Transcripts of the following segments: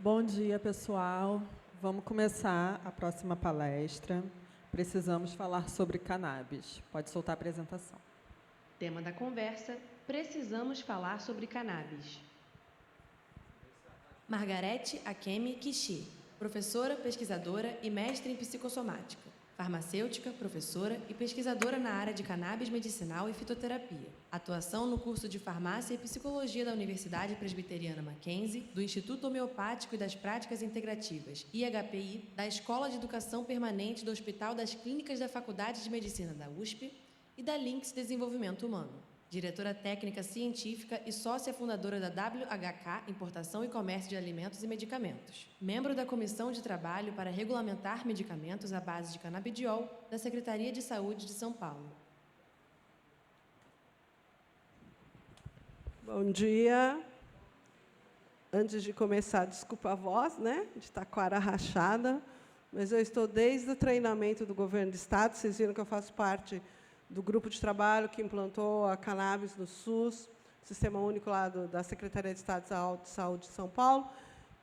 Bom dia, pessoal. Vamos começar a próxima palestra. Precisamos falar sobre cannabis. Pode soltar a apresentação. Tema da conversa: precisamos falar sobre cannabis. Margarete Akemi Kishi, professora, pesquisadora e mestre em psicossomática, farmacêutica, professora e pesquisadora na área de cannabis medicinal e fitoterapia. Atuação no curso de Farmácia e Psicologia da Universidade Presbiteriana Mackenzie, do Instituto Homeopático e das Práticas Integrativas, IHPI, da Escola de Educação Permanente do Hospital das Clínicas da Faculdade de Medicina da USP e da Links Desenvolvimento Humano. Diretora técnica científica e sócia fundadora da WHK Importação e Comércio de Alimentos e Medicamentos. Membro da Comissão de Trabalho para Regulamentar Medicamentos à base de canabidiol da Secretaria de Saúde de São Paulo. Bom dia. Antes de começar, desculpa a voz, né? De estar com a cara rachada, mas eu estou desde o treinamento do governo do Estado. Vocês viram que eu faço parte do grupo de trabalho que implantou a cannabis no SUS, Sistema Único lá da Secretaria de Estado de Saúde de São Paulo,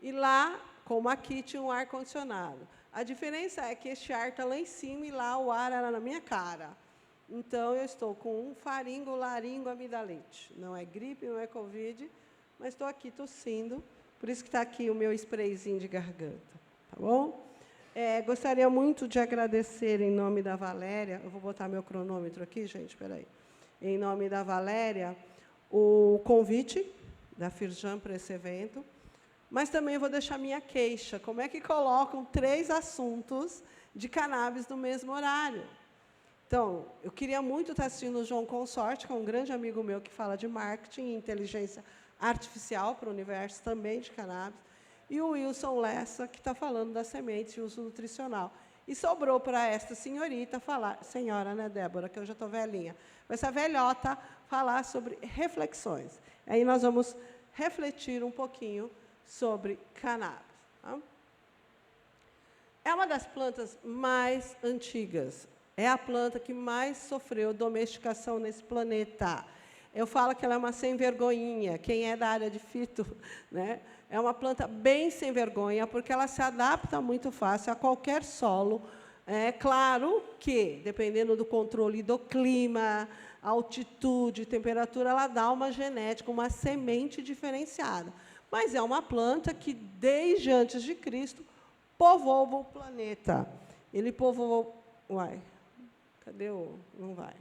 e lá, como aqui, tinha um ar-condicionado. A diferença é que este ar está lá em cima e lá o ar era na minha cara. Então, eu estou com um faringo, laringo, amidalite. Não é gripe, não é Covid, mas estou aqui tossindo, por isso que está aqui o meu sprayzinho de garganta. Tá bom? Gostaria muito de agradecer, em nome da Valéria, eu vou botar meu cronômetro aqui, gente, espera aí. Em nome da Valéria, o convite da Firjan para esse evento, mas também vou deixar minha queixa. Como é que colocam 3 assuntos de cannabis no mesmo horário? Então, eu queria muito estar assistindo o João Consorte, que é um grande amigo meu que fala de marketing e inteligência artificial para o universo também de cannabis, e o Wilson Lessa, que está falando das sementes e uso nutricional. E sobrou para esta senhorita falar, senhora, né, Débora, que eu já estou velhinha, mas essa velhota falar sobre reflexões. Aí nós vamos refletir um pouquinho sobre cannabis. Tá? É uma das plantas mais antigas, é a planta que mais sofreu domesticação nesse planeta. Eu falo que ela é uma sem-vergonhinha. Quem é da área de fito, né, é uma planta bem sem vergonha, porque ela se adapta muito fácil a qualquer solo. É claro que, dependendo do controle do clima, altitude, temperatura, ela dá uma genética, uma semente diferenciada. Mas é uma planta que, desde antes de Cristo, povoou o planeta. Ele povoou... Uai, cadê o... Não vai.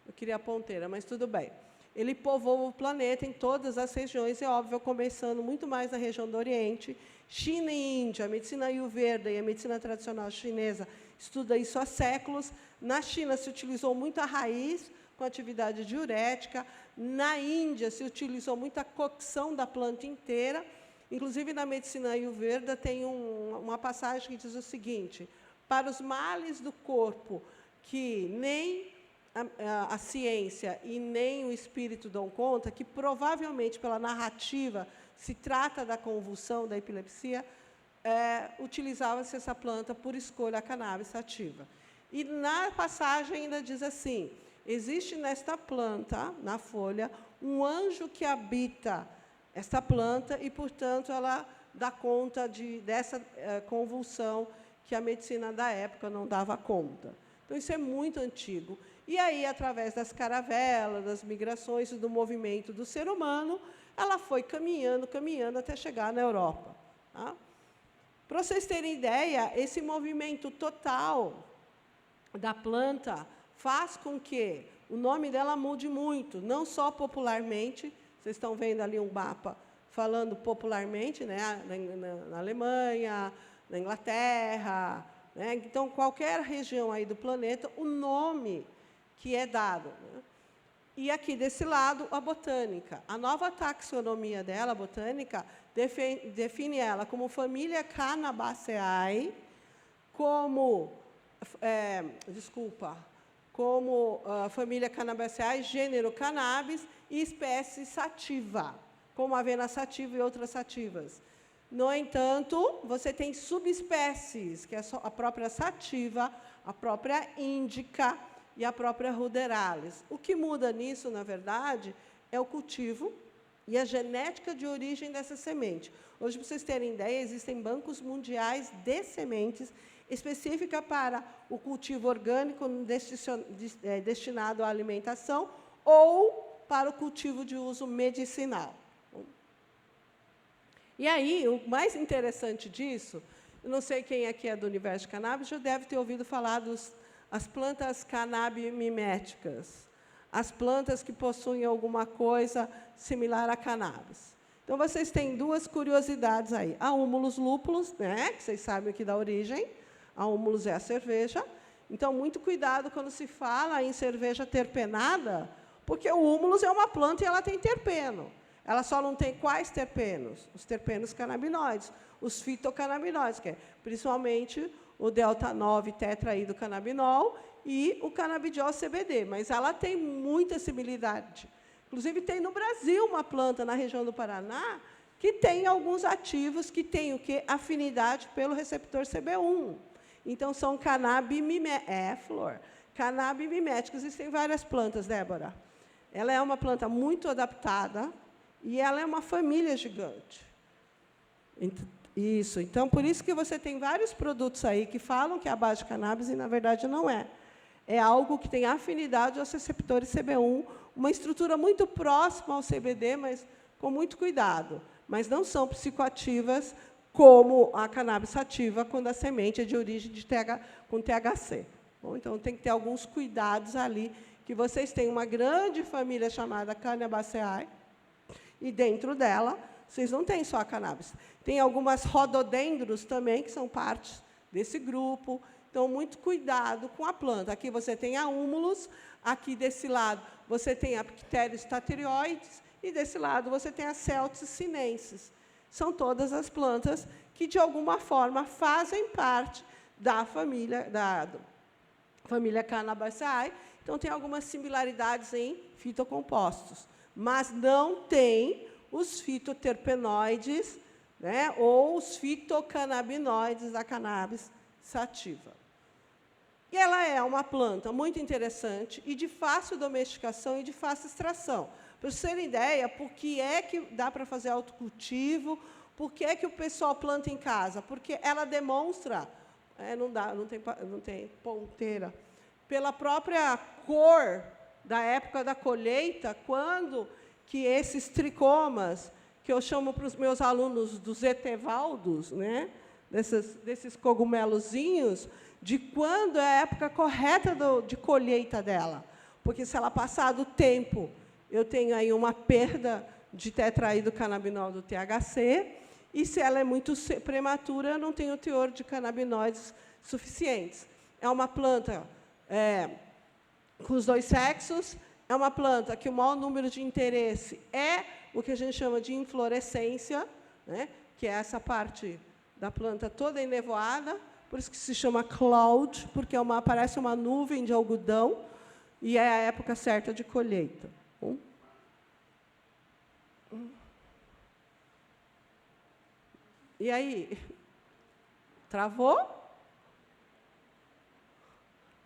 Eu queria a ponteira, mas tudo bem. Ele povoou o planeta em todas as regiões, é óbvio, começando muito mais na região do Oriente. China e Índia, a medicina Ayurveda e a medicina tradicional chinesa estuda isso há séculos. Na China se utilizou muito a raiz, com atividade diurética. Na Índia se utilizou muita cocção da planta inteira. Inclusive, na medicina Ayurveda tem uma passagem que diz o seguinte: para os males do corpo que nem a ciência e nem o espírito dão conta, que provavelmente pela narrativa se trata da convulsão, da epilepsia, utilizava-se essa planta por escolha a cannabis sativa. E na passagem ainda diz assim: existe nesta planta, na folha, um anjo que habita esta planta e, portanto, ela dá conta dessa convulsão que a medicina da época não dava conta. Então, isso é muito antigo. E aí, através das caravelas, das migrações, do movimento do ser humano, ela foi caminhando, caminhando, até chegar na Europa. Tá? Para vocês terem ideia, esse movimento total da planta faz com que o nome dela mude muito, não só popularmente, vocês estão vendo ali um mapa falando popularmente, né, na Alemanha, na Inglaterra, né? Então, qualquer região aí do planeta, o nome que é dado. Né? E aqui, desse lado, a botânica. A nova taxonomia dela, a botânica, define ela como família Cannabaceae, como família Cannabaceae, gênero cannabis e espécie sativa, como a avena sativa e outras sativas. No entanto, você tem subespécies, que é a própria sativa, a própria índica e a própria ruderalis. O que muda nisso, na verdade, é o cultivo e a genética de origem dessa semente. Hoje, para vocês terem ideia, existem bancos mundiais de sementes específica para o cultivo orgânico destinado à alimentação ou para o cultivo de uso medicinal. E aí, o mais interessante disso, eu não sei quem aqui é do universo de cannabis, já deve ter ouvido falar das plantas cannabimiméticas, as plantas que possuem alguma coisa similar a cannabis. Então, vocês têm duas curiosidades aí. A Humulus lupulus, né, que vocês sabem aqui da origem. A Humulus é a cerveja. Então, muito cuidado quando se fala em cerveja terpenada, porque o Humulus é uma planta e ela tem terpeno. Ela só não tem quais terpenos? Os terpenos canabinoides, os fitocannabinoides, que é principalmente o delta-9 tetraidrocannabinol e o canabidiol CBD, mas ela tem muita similaridade. Inclusive, tem no Brasil uma planta na região do Paraná que tem alguns ativos que têm o quê? Afinidade pelo receptor CB1. Então, são cannabimiméticos. Existem várias plantas, Débora. Ela é uma planta muito adaptada e ela é uma família gigante. Isso. Então, por isso que você tem vários produtos aí que falam que é a base de cannabis e, na verdade, não é. É algo que tem afinidade aos receptores CB1, uma estrutura muito próxima ao CBD, mas com muito cuidado. Mas não são psicoativas como a cannabis sativa, quando a semente é de origem com THC. Bom, então, tem que ter alguns cuidados ali, que vocês têm uma grande família chamada Cannabaceae, e, dentro dela, vocês não têm só a cannabis. Tem algumas rododendros também, que são partes desse grupo. Então, muito cuidado com a planta. Aqui você tem a Humulus, aqui desse lado você tem a Picterius stateroides, e desse lado você tem a Celtis sinensis. São todas as plantas que, de alguma forma, fazem parte da família Cannabaceae. Então, tem algumas similaridades em fitocompostos, mas não tem os fitoterpenoides, né, ou os fitocannabinoides da cannabis sativa. E ela é uma planta muito interessante e de fácil domesticação e de fácil extração. Para vocês terem ideia, por que é que dá para fazer autocultivo, por que é que o pessoal planta em casa? Porque ela demonstra, não tem ponteira, pela própria cor da época da colheita, quando que esses tricomas, que eu chamo para os meus alunos dos etevaldos, né, desses cogumelozinhos, de quando é a época correta de colheita dela. Porque, se ela passar do tempo, eu tenho aí uma perda de tetraidrocannabinol do THC, e, se ela é muito prematura, eu não tenho teor de canabinoides suficientes. É uma planta com os dois sexos, é uma planta que o maior número de interesse é o que a gente chama de inflorescência, né, que é essa parte da planta toda enevoada, por isso que se chama cloud, porque parece uma nuvem de algodão, e é a época certa de colheita. E aí? Travou?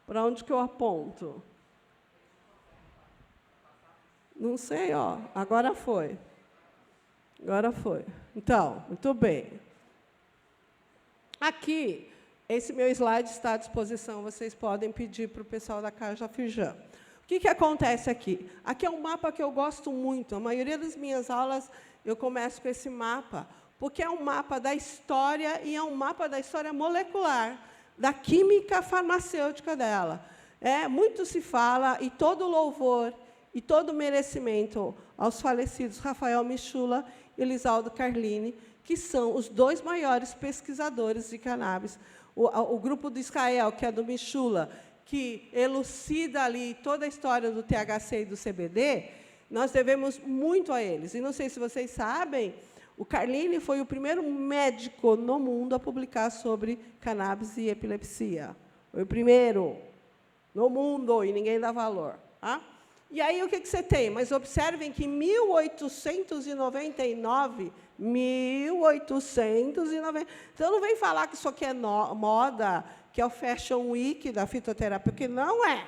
Para onde que eu aponto? Não sei, ó. Agora foi. Agora foi. Então, muito bem. Aqui, esse meu slide está à disposição, vocês podem pedir para o pessoal da Caixa Firjan. O que acontece aqui? Aqui é um mapa que eu gosto muito. A maioria das minhas aulas eu começo com esse mapa, porque é um mapa da história e é um mapa da história molecular, da química farmacêutica dela. Muito se fala, e todo louvor e todo merecimento aos falecidos Rafael Michula e Elisaldo Carlini, que são os dois maiores pesquisadores de cannabis. O grupo do Israel, que é do Michula, que elucida ali toda a história do THC e do CBD, nós devemos muito a eles. E não sei se vocês sabem, o Carlini foi o primeiro médico no mundo a publicar sobre cannabis e epilepsia. Foi o primeiro no mundo, e ninguém dá valor. Tá? E aí, o que você tem? Mas observem que em 1899, então não vem falar que isso aqui é moda, que é o Fashion Week da fitoterapia, porque não é.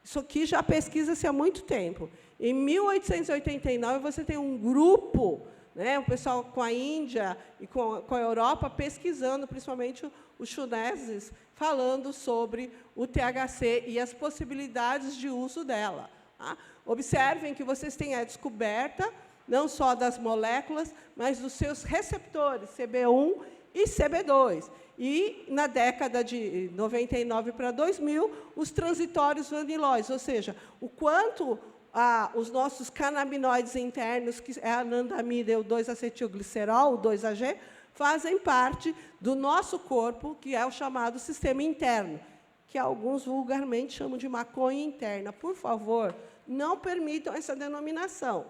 Isso aqui já pesquisa-se há muito tempo. Em 1889, você tem um grupo, né, o pessoal com a Índia e com a Europa, pesquisando, principalmente os chineses, falando sobre o THC e as possibilidades de uso dela. Tá? Observem que vocês têm a descoberta, não só das moléculas, mas dos seus receptores, CB1 e CB2. E, na década de 99 para 2000, os transitórios vanilóides, ou seja, o quanto os nossos canabinoides internos, que é a anandamida e o 2-acetilglicerol, o 2-AG, fazem parte do nosso corpo, que é o chamado sistema interno, que alguns vulgarmente chamam de maconha interna. Por favor, não permitam essa denominação.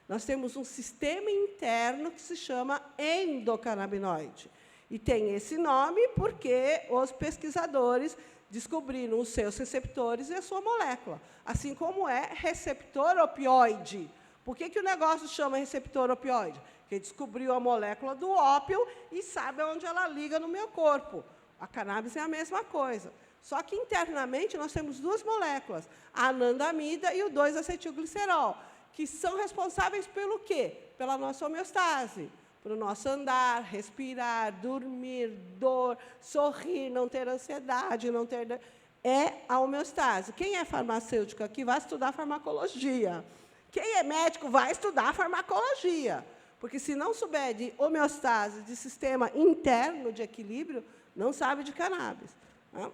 Nós temos um sistema interno que se chama endocannabinoide. E tem esse nome porque os pesquisadores descobriram os seus receptores e a sua molécula, assim como é receptor opioide. Por que o negócio chama receptor opioide? Porque descobriu a molécula do ópio e sabe onde ela liga no meu corpo. A cannabis é a mesma coisa. Só que, internamente, nós temos duas moléculas, a anandamida e o 2-acetilglicerol, que são responsáveis pelo quê? Pela nossa homeostase, pelo nosso andar, respirar, dormir, dor, sorrir, não ter ansiedade, não ter... É a homeostase. Quem é farmacêutico aqui vai estudar farmacologia. Quem é médico vai estudar farmacologia. Porque, se não souber de homeostase, de sistema interno de equilíbrio, não sabe de cannabis. Tá?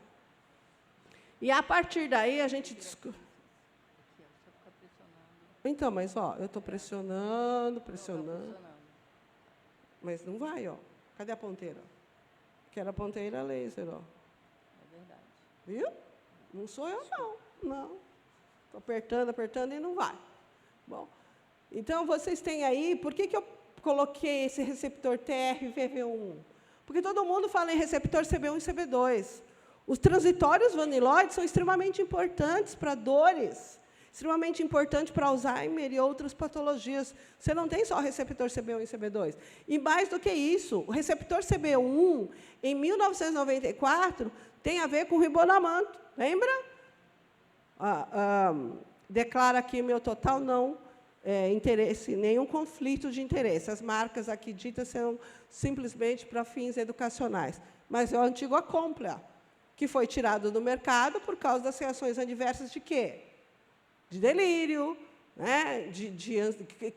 E, a partir daí, a gente... Então, mas, ó, eu estou pressionando. Mas não vai, ó. Cadê a ponteira? Quero a ponteira laser, ó. É verdade. Viu? Não sou eu, não. Não. Estou apertando e não vai. Bom, então, vocês têm aí... Por que eu coloquei esse receptor TRVV1? Porque todo mundo fala em receptor CB1 e CB2. Os transitórios vanilóides são extremamente importantes para dores, extremamente importante para Alzheimer e outras patologias. Você não tem só receptor CB1 e CB2. E, mais do que isso, o receptor CB1, em 1994, tem a ver com ribonamato. Lembra? Declara aqui meu total não interesse, nenhum conflito de interesse. As marcas aqui ditas são simplesmente para fins educacionais. Mas é o antigo Acomplia, que foi tirado do mercado por causa das reações adversas de quê? De delírio, né? de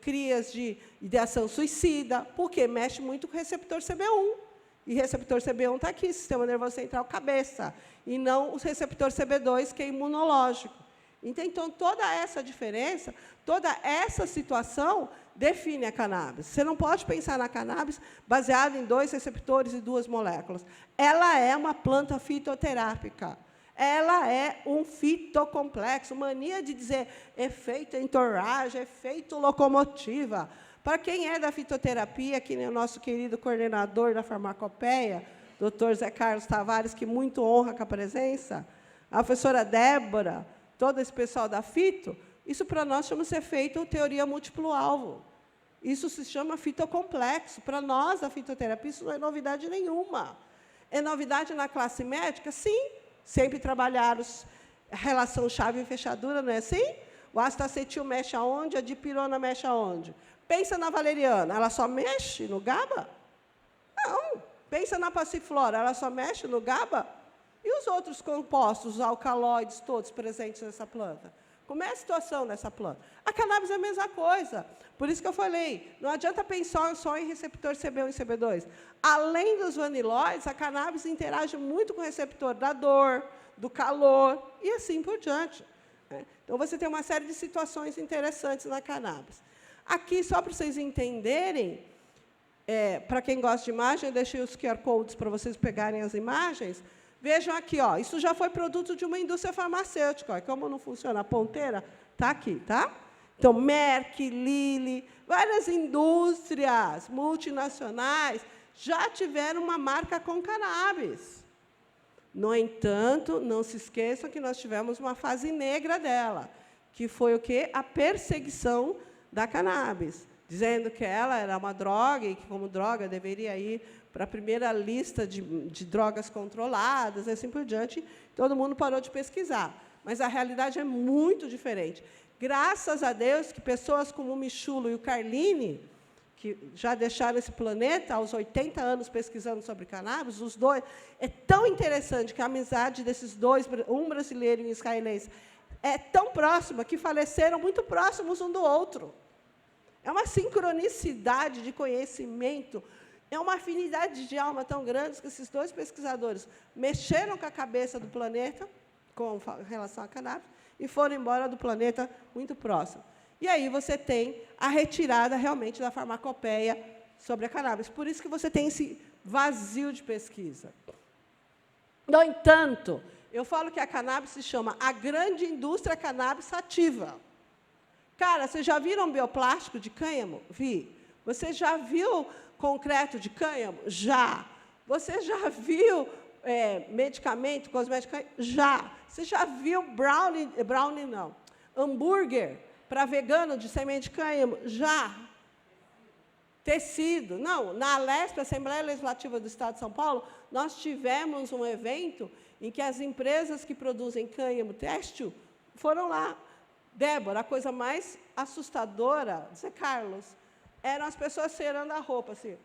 crias de ideação suicida, porque mexe muito com o receptor CB1. E receptor CB1 está aqui, sistema nervoso central, cabeça, e não o receptor CB2, que é imunológico. Então, toda essa diferença, toda essa situação define a cannabis. Você não pode pensar na cannabis baseada em 2 receptores e 2 moléculas. Ela é uma planta fitoterápica. Ela é um fitocomplexo. Mania de dizer efeito entourage, efeito locomotiva. Para quem é da fitoterapia, que nem o nosso querido coordenador da farmacopeia, Dr. Zé Carlos Tavares, que muito honra com a presença, a professora Débora, todo esse pessoal da fito, isso para nós chama-se efeito teoria múltiplo-alvo. Isso se chama fitocomplexo. Para nós, a fitoterapia, isso não é novidade nenhuma. É novidade na classe médica? Sim. Sempre trabalharam a relação chave e fechadura, não é assim? O ácido acetil mexe aonde? A dipirona mexe aonde? Pensa na valeriana, ela só mexe no GABA? Não. Pensa na passiflora, ela só mexe no GABA? E os outros compostos, os alcaloides todos presentes nessa planta? Como é a situação dessa planta? A cannabis é a mesma coisa. Por isso que eu falei, não adianta pensar só em receptor CB1 e CB2. Além dos vanilóides, a cannabis interage muito com o receptor da dor, do calor, e assim por diante. Então, você tem uma série de situações interessantes na cannabis. Aqui, só para vocês entenderem, para quem gosta de imagem, eu deixei os QR Codes para vocês pegarem as imagens. Vejam aqui, ó, isso já foi produto de uma indústria farmacêutica. Ó, como não funciona a ponteira, está aqui, tá? Então, Merck, Lilly, várias indústrias multinacionais já tiveram uma marca com cannabis. No entanto, não se esqueçam que nós tivemos uma fase negra dela, que foi o quê? A perseguição da cannabis, dizendo que ela era uma droga e que, como droga, deveria ir para a primeira lista de drogas controladas, e assim por diante. Todo mundo parou de pesquisar. mas a realidade é muito diferente. Graças a Deus que pessoas como o Michulo e o Carline, que já deixaram esse planeta aos 80 anos pesquisando sobre cannabis, os dois, é tão interessante que a amizade desses dois, um brasileiro e um israelense, é tão próxima que faleceram muito próximos um do outro. É uma sincronicidade de conhecimento, é uma afinidade de alma tão grande que esses dois pesquisadores mexeram com a cabeça do planeta, com relação à cannabis, e foram embora do planeta muito próximo. E aí você tem a retirada, realmente, da farmacopeia sobre a cannabis. Por isso que você tem esse vazio de pesquisa. No entanto, eu falo que a cannabis se chama a grande indústria cannabis sativa. Cara, vocês já viram bioplástico de cânhamo? Vi. Você já viu concreto de cânhamo? Já. Você já viu medicamento, cosmético? Já. Você já viu brownie não, hambúrguer para vegano de semente de cânhamo? Já. Tecido. Não, na Alesp, Assembleia Legislativa do Estado de São Paulo, nós tivemos um evento em que as empresas que produzem cânhamo têxtil foram lá. Débora, a coisa mais assustadora, Zé Carlos, eram as pessoas cheirando a roupa, assim.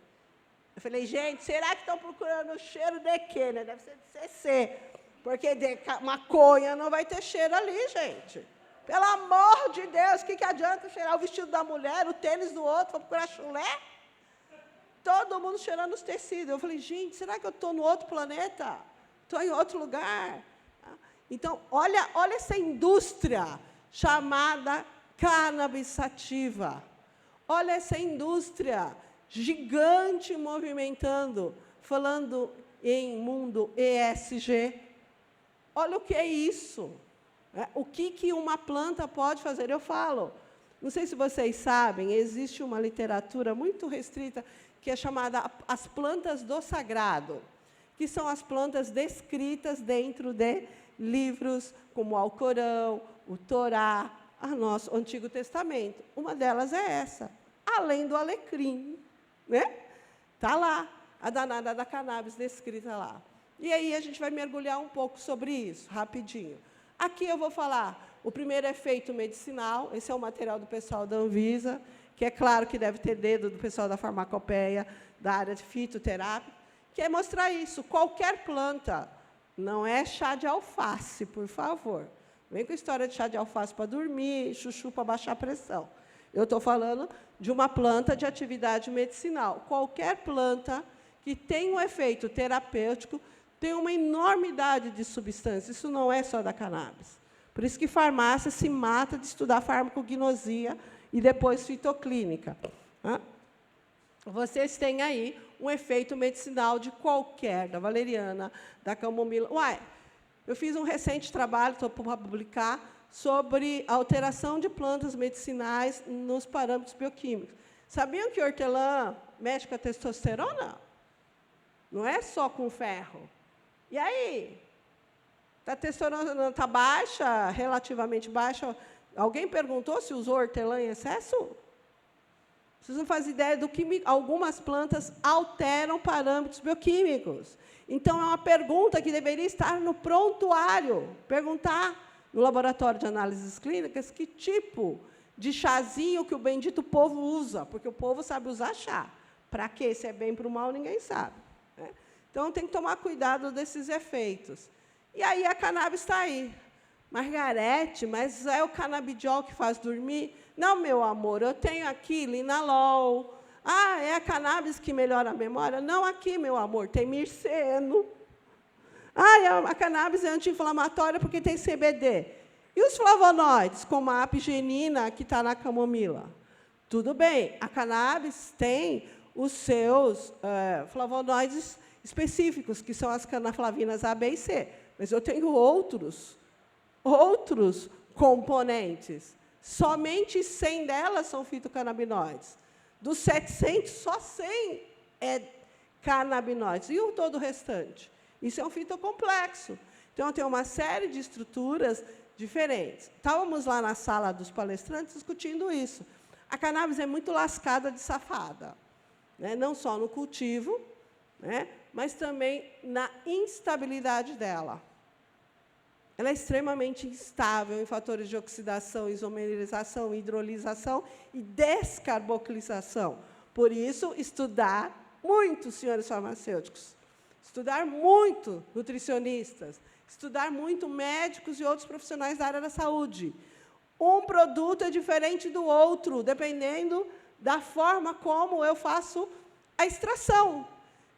Eu falei, gente, será que estão procurando o cheiro de quê? Né? Deve ser de CC, porque de maconha não vai ter cheiro ali, gente. Pelo amor de Deus, o que adianta cheirar o vestido da mulher, o tênis do outro, para procurar chulé? Todo mundo cheirando os tecidos. Eu falei, gente, será que eu estou no outro planeta? Estou em outro lugar? Então, olha essa indústria chamada cannabis sativa. Olha essa indústria gigante movimentando, falando em mundo ESG. Olha o que é isso. O que uma planta pode fazer? Eu falo, não sei se vocês sabem, existe uma literatura muito restrita que é chamada as plantas do sagrado, que são as plantas descritas dentro de livros como o Alcorão, o Torá, o Antigo Testamento. Uma delas é essa, além do alecrim. Está lá, a danada da cannabis descrita lá. E aí a gente vai mergulhar um pouco sobre isso, rapidinho. Aqui eu vou falar o primeiro efeito medicinal, esse é o material do pessoal da Anvisa, que é claro que deve ter dedo do pessoal da farmacopeia, da área de fitoterapia, que é mostrar isso. Qualquer planta, não é chá de alface, por favor. Vem com história de chá de alface para dormir, chuchu para baixar a pressão. Eu estou falando de uma planta de atividade medicinal. Qualquer planta que tenha um efeito terapêutico tem uma enormidade de substâncias. Isso não é só da cannabis. Por isso que farmácia se mata de estudar farmacognosia e depois fitoclínica. Vocês têm aí um efeito medicinal de qualquer, da valeriana, da camomila. Eu fiz um recente trabalho, estou para publicar, sobre a alteração de plantas medicinais nos parâmetros bioquímicos. Sabiam que hortelã mexe com a testosterona? Não é só com ferro. E aí? A testosterona está baixa, relativamente baixa. Alguém perguntou se usou hortelã em excesso? Vocês não fazem ideia do que algumas plantas alteram parâmetros bioquímicos. Então, é uma pergunta que deveria estar no prontuário. Perguntar no laboratório de análises clínicas que tipo de chazinho que o bendito povo usa, porque o povo sabe usar chá. Para quê? Se é bem para o mal, ninguém sabe. Então, tem que tomar cuidado desses efeitos. E aí, a cannabis está aí. Margarete, mas é o canabidiol que faz dormir? Não, meu amor, eu tenho aqui linalol. É a cannabis que melhora a memória? Não, aqui, meu amor, tem mirceno. A cannabis é anti-inflamatória porque tem CBD. E os flavonoides, como a apigenina, que está na camomila? Tudo bem, a cannabis tem os seus flavonoides específicos, que são as canaflavinas A, B e C. Mas eu tenho outros componentes. Somente 100 delas são fitocannabinoides. Dos 700, só 100 é canabinoides. E todo o restante? Isso é um fitocomplexo. Então, tem uma série de estruturas diferentes. Estávamos lá na sala dos palestrantes discutindo isso. A cannabis é muito lascada de safada, não só no cultivo, mas também na instabilidade dela. ela é extremamente instável em fatores de oxidação, isomerização, hidrolisação e descarboxilização. Por isso, estudar muito, senhores farmacêuticos, estudar muito nutricionistas, estudar muito médicos e outros profissionais da área da saúde. Um produto é diferente do outro, dependendo da forma como eu faço a extração.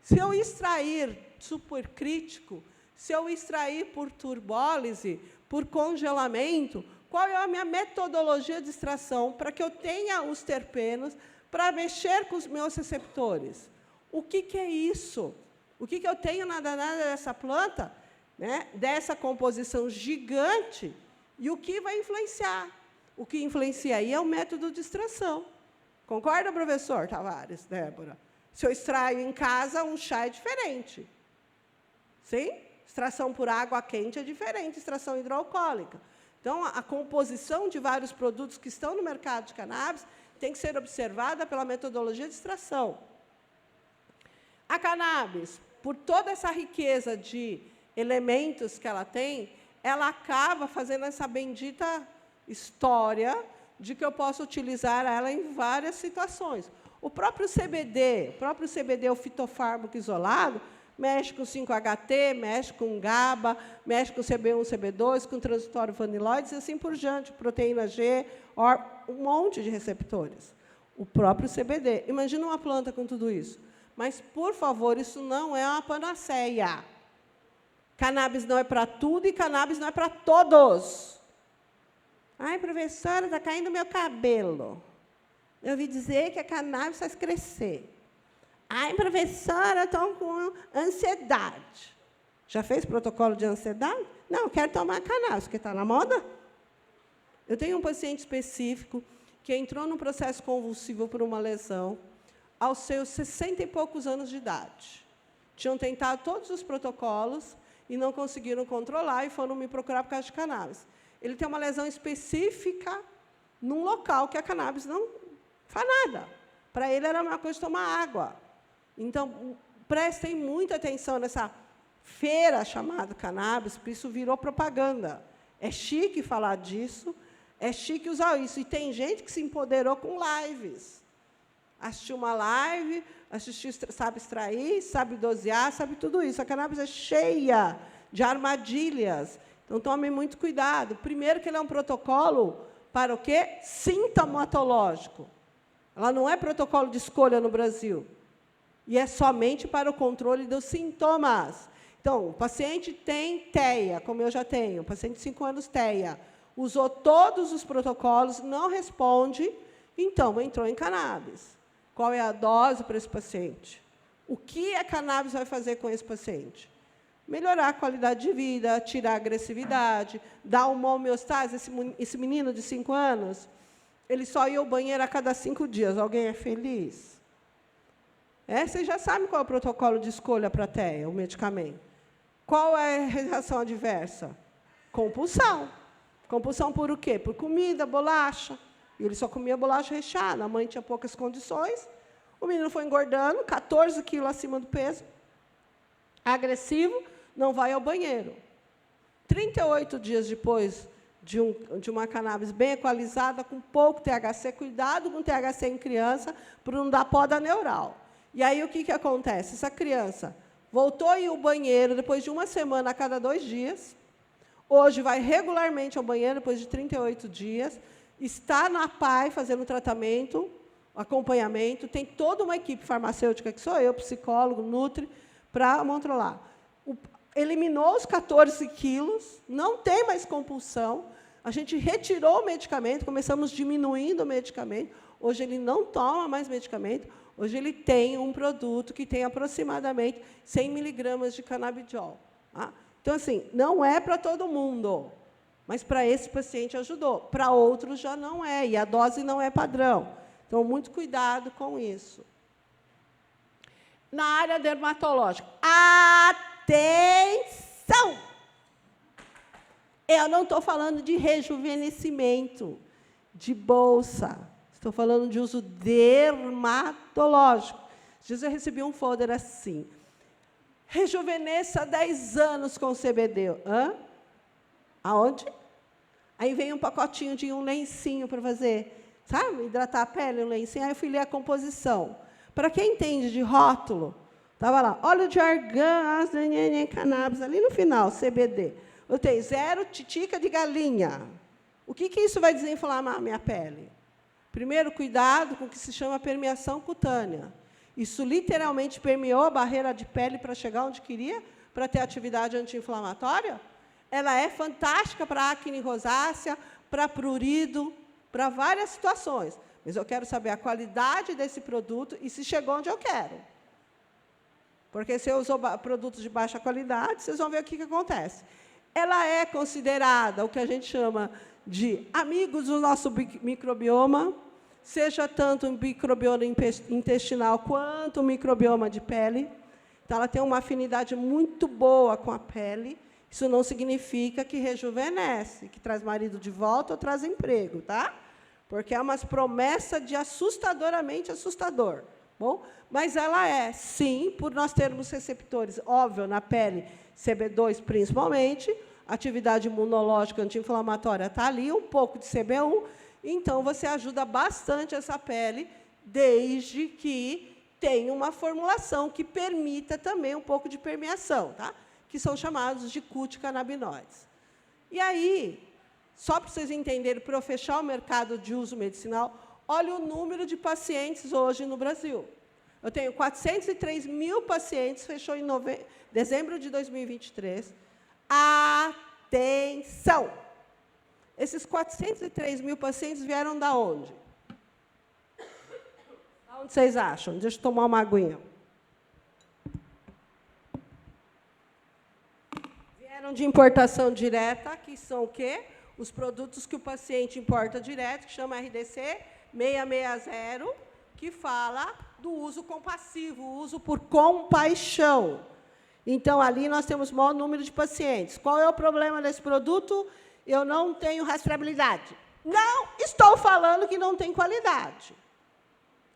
Se eu extrair supercrítico, se eu extrair por turbólise, por congelamento, qual é a minha metodologia de extração para que eu tenha os terpenos para mexer com os meus receptores? O que é isso? O que eu tenho na danada dessa planta, né, dessa composição gigante, e o que vai influenciar? O que influencia aí é o método de extração. Concorda, professor Tavares, Débora? Se eu extraio em casa, um chá é diferente. Sim? Extração por água quente é diferente, extração hidroalcoólica. Então, a composição de vários produtos que estão no mercado de cannabis tem que ser observada pela metodologia de extração. A cannabis, por toda essa riqueza de elementos que ela tem, ela acaba fazendo essa bendita história de que eu posso utilizar ela em várias situações. O próprio CBD, o fitofármaco isolado, mexe com 5-HT, mexe com GABA, mexe com CB1, CB2, com transitório vanilóides e assim por diante, proteína G, um monte de receptores. O próprio CBD. Imagina uma planta com tudo isso. Mas, por favor, isso não é uma panaceia. Cannabis não é para tudo e cannabis não é para todos. Ai, professora, está caindo meu cabelo. Eu ouvi dizer que a cannabis faz crescer. Ai, professora, estou com ansiedade. Já fez protocolo de ansiedade? Não, quero tomar cannabis, porque está na moda. Eu tenho um paciente específico que entrou num processo convulsivo por uma lesão aos seus 60 e poucos anos de idade. Tinham tentado todos os protocolos e não conseguiram controlar e foram me procurar por causa de cannabis. Ele tem uma lesão específica num local que a cannabis não faz nada. Para ele era uma coisa de tomar água. Então, prestem muita atenção nessa feira chamada cannabis, porque isso virou propaganda. É chique falar disso, é chique usar isso. E tem gente que se empoderou com lives. Assistiu uma live, sabe extrair, sabe dosear, sabe tudo isso. A cannabis é cheia de armadilhas. Então, tomem muito cuidado. Primeiro, que ele é um protocolo para o quê? Sintomatológico. Ela não é protocolo de escolha no Brasil. E é somente para o controle dos sintomas. Então, o paciente tem TEA, como eu já tenho, paciente de 5 anos TEA, usou todos os protocolos, não responde, então entrou em cannabis. Qual é a dose para esse paciente? O que a cannabis vai fazer com esse paciente? Melhorar a qualidade de vida, tirar a agressividade, dar uma homeostase. Esse menino de 5 anos, ele só ia ao banheiro a cada 5 dias. Alguém é feliz? Vocês já sabem qual é o protocolo de escolha para a TEA, o medicamento. Qual é a reação adversa? Compulsão. Compulsão por o quê? Por comida, bolacha. E ele só comia bolacha recheada. A mãe tinha poucas condições. O menino foi engordando, 14 quilos acima do peso. Agressivo, não vai ao banheiro. 38 dias depois de uma cannabis bem equalizada, com pouco THC, cuidado com THC em criança, para não dar poda neural. E aí, o que acontece? Essa criança voltou a ir ao banheiro depois de uma semana a cada 2 dias, hoje vai regularmente ao banheiro depois de 38 dias, está na PAI fazendo tratamento, acompanhamento, tem toda uma equipe farmacêutica, que sou eu, psicólogo, nutri, para controlar. Eliminou os 14 quilos, não tem mais compulsão, a gente retirou o medicamento, começamos diminuindo o medicamento, hoje ele não toma mais medicamento, hoje ele tem um produto que tem aproximadamente 100 miligramas de canabidiol. Tá? Então, assim, não é para todo mundo, mas para esse paciente ajudou. Para outros já não é, e a dose não é padrão. Então, muito cuidado com isso. Na área dermatológica, atenção! Eu não estou falando de rejuvenescimento, de bolsa. Estou falando de uso dermatológico. Dias eu recebi um folder assim. Rejuvenesça 10 anos com CBD. Hã? Aonde? Aí vem um pacotinho de um lencinho para fazer, sabe? Hidratar a pele, um lencinho. Aí eu fui ler a composição. Para quem entende de rótulo, estava lá, óleo de argan, cannabis, ali no final, CBD. Eu tenho 0 titica de galinha. O que isso vai desinflamar a minha pele? Primeiro, cuidado com o que se chama permeação cutânea. Isso literalmente permeou a barreira de pele para chegar onde queria, para ter atividade anti-inflamatória. Ela é fantástica para acne rosácea, para prurido, para várias situações. Mas eu quero saber a qualidade desse produto e se chegou onde eu quero. Porque se eu usou produtos de baixa qualidade, vocês vão ver o que acontece. Ela é considerada o que a gente chama de amigos do nosso microbioma, seja tanto o microbioma intestinal quanto o microbioma de pele. Então, ela tem uma afinidade muito boa com a pele. Isso não significa que rejuvenesce, que traz marido de volta ou traz emprego, tá? Porque é uma promessa de assustadoramente assustador. Bom, mas ela é, sim, por nós termos receptores, óbvio, na pele, CB2 principalmente, atividade imunológica anti-inflamatória está ali, um pouco de CB1, então você ajuda bastante essa pele, desde que tenha uma formulação que permita também um pouco de permeação, tá? Que são chamados de cuticannabinoides. E aí, só para vocês entenderem, para eu fechar o mercado de uso medicinal, olha o número de pacientes hoje no Brasil. Eu tenho 403 mil pacientes, fechou em dezembro de 2023. Atenção! Esses 403 mil pacientes vieram da onde? Aonde vocês acham? Deixa eu tomar uma aguinha. Vieram de importação direta, que são o quê? Os produtos que o paciente importa direto, que chama RDC 660, que fala do uso compassivo, o uso por compaixão. Então, ali nós temos o maior número de pacientes. Qual é o problema desse produto? Eu não tenho rastreabilidade. Não estou falando que não tem qualidade.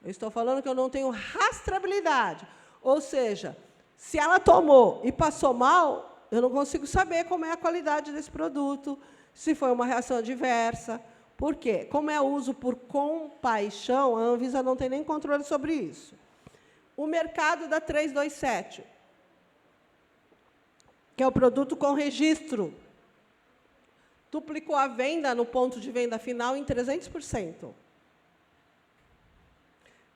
Eu estou falando que eu não tenho rastreabilidade. Ou seja, se ela tomou e passou mal, eu não consigo saber como é a qualidade desse produto, se foi uma reação adversa. Por quê? Como é uso por compaixão, a Anvisa não tem nem controle sobre isso. O mercado da 327, que é o produto com registro, duplicou a venda no ponto de venda final em 300%.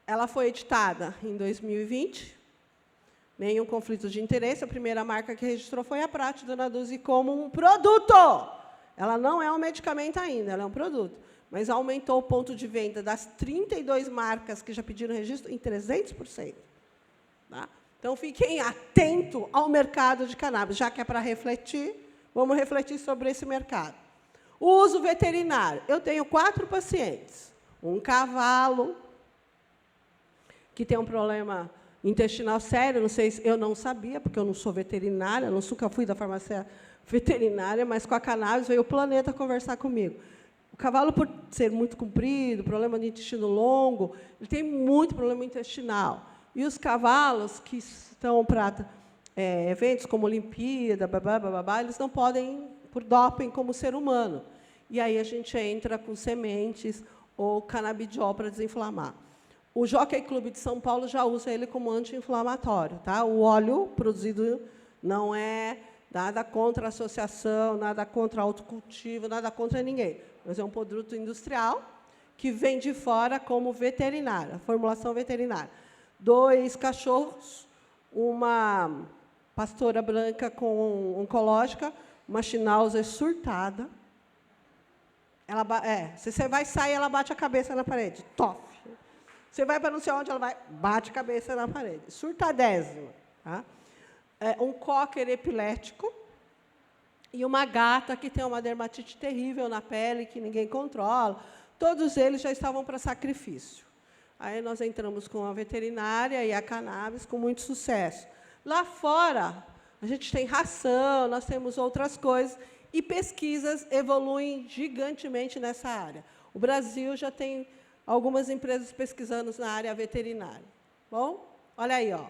Ela foi editada em 2020, nenhum conflito de interesse. A primeira marca que registrou foi a Prate, Dona Dulce, como um produto. Ela não é um medicamento ainda, ela é um produto. Mas aumentou o ponto de venda das 32 marcas que já pediram registro em 300%. Tá? Então, fiquem atentos ao mercado de cannabis. Já que é para refletir, vamos refletir sobre esse mercado. O uso veterinário. Eu tenho 4 pacientes. Um cavalo, que tem um problema intestinal sério, não sei, eu não sabia, porque eu não sou veterinária, nunca fui da farmácia veterinária, mas com a cannabis veio o planeta conversar comigo. O cavalo, por ser muito comprido, problema de intestino longo, ele tem muito problema intestinal. E os cavalos que estão para eventos como Olimpíada, eles não podem, por doping, como ser humano. E aí a gente entra com sementes ou canabidiol para desinflamar. O Jockey Club de São Paulo já usa ele como anti-inflamatório. Tá? O óleo produzido não é nada contra a associação, nada contra autocultivo, nada contra ninguém. Mas é um produto industrial que vem de fora como veterinária, formulação veterinária. 2 cachorros, uma pastora branca com oncológica, uma Schnauzer surtada. Se você vai sair, ela bate a cabeça na parede. Tof. Você vai para não sei onde, ela vai, bate a cabeça na parede. Surtadésima. Tá? Um cocker epilético e uma gata que tem uma dermatite terrível na pele, que ninguém controla. Todos eles já estavam para sacrifício. Aí nós entramos com a veterinária e a cannabis com muito sucesso. Lá fora, a gente tem ração, nós temos outras coisas, e pesquisas evoluem gigantemente nessa área. O Brasil já tem algumas empresas pesquisando na área veterinária. Bom, olha aí, ó.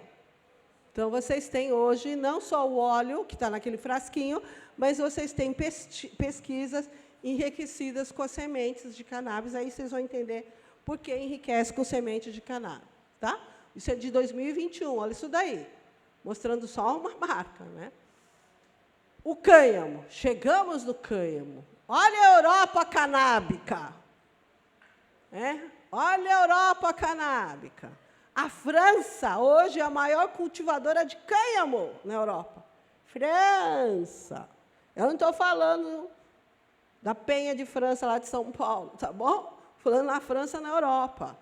Então, vocês têm hoje não só o óleo, que está naquele frasquinho, mas vocês têm pesquisas enriquecidas com as sementes de cannabis, aí vocês vão entender por que enriquece com semente de cannabis. Tá? Isso é de 2021, olha isso daí, mostrando só uma marca. Né? O cânhamo, chegamos no cânhamo. Olha a Europa canábica. Olha a Europa canábica. A França, hoje, é a maior cultivadora de cânhamo na Europa. França. Eu não estou falando da Penha de França, lá de São Paulo, tá bom? Falando na França, na Europa.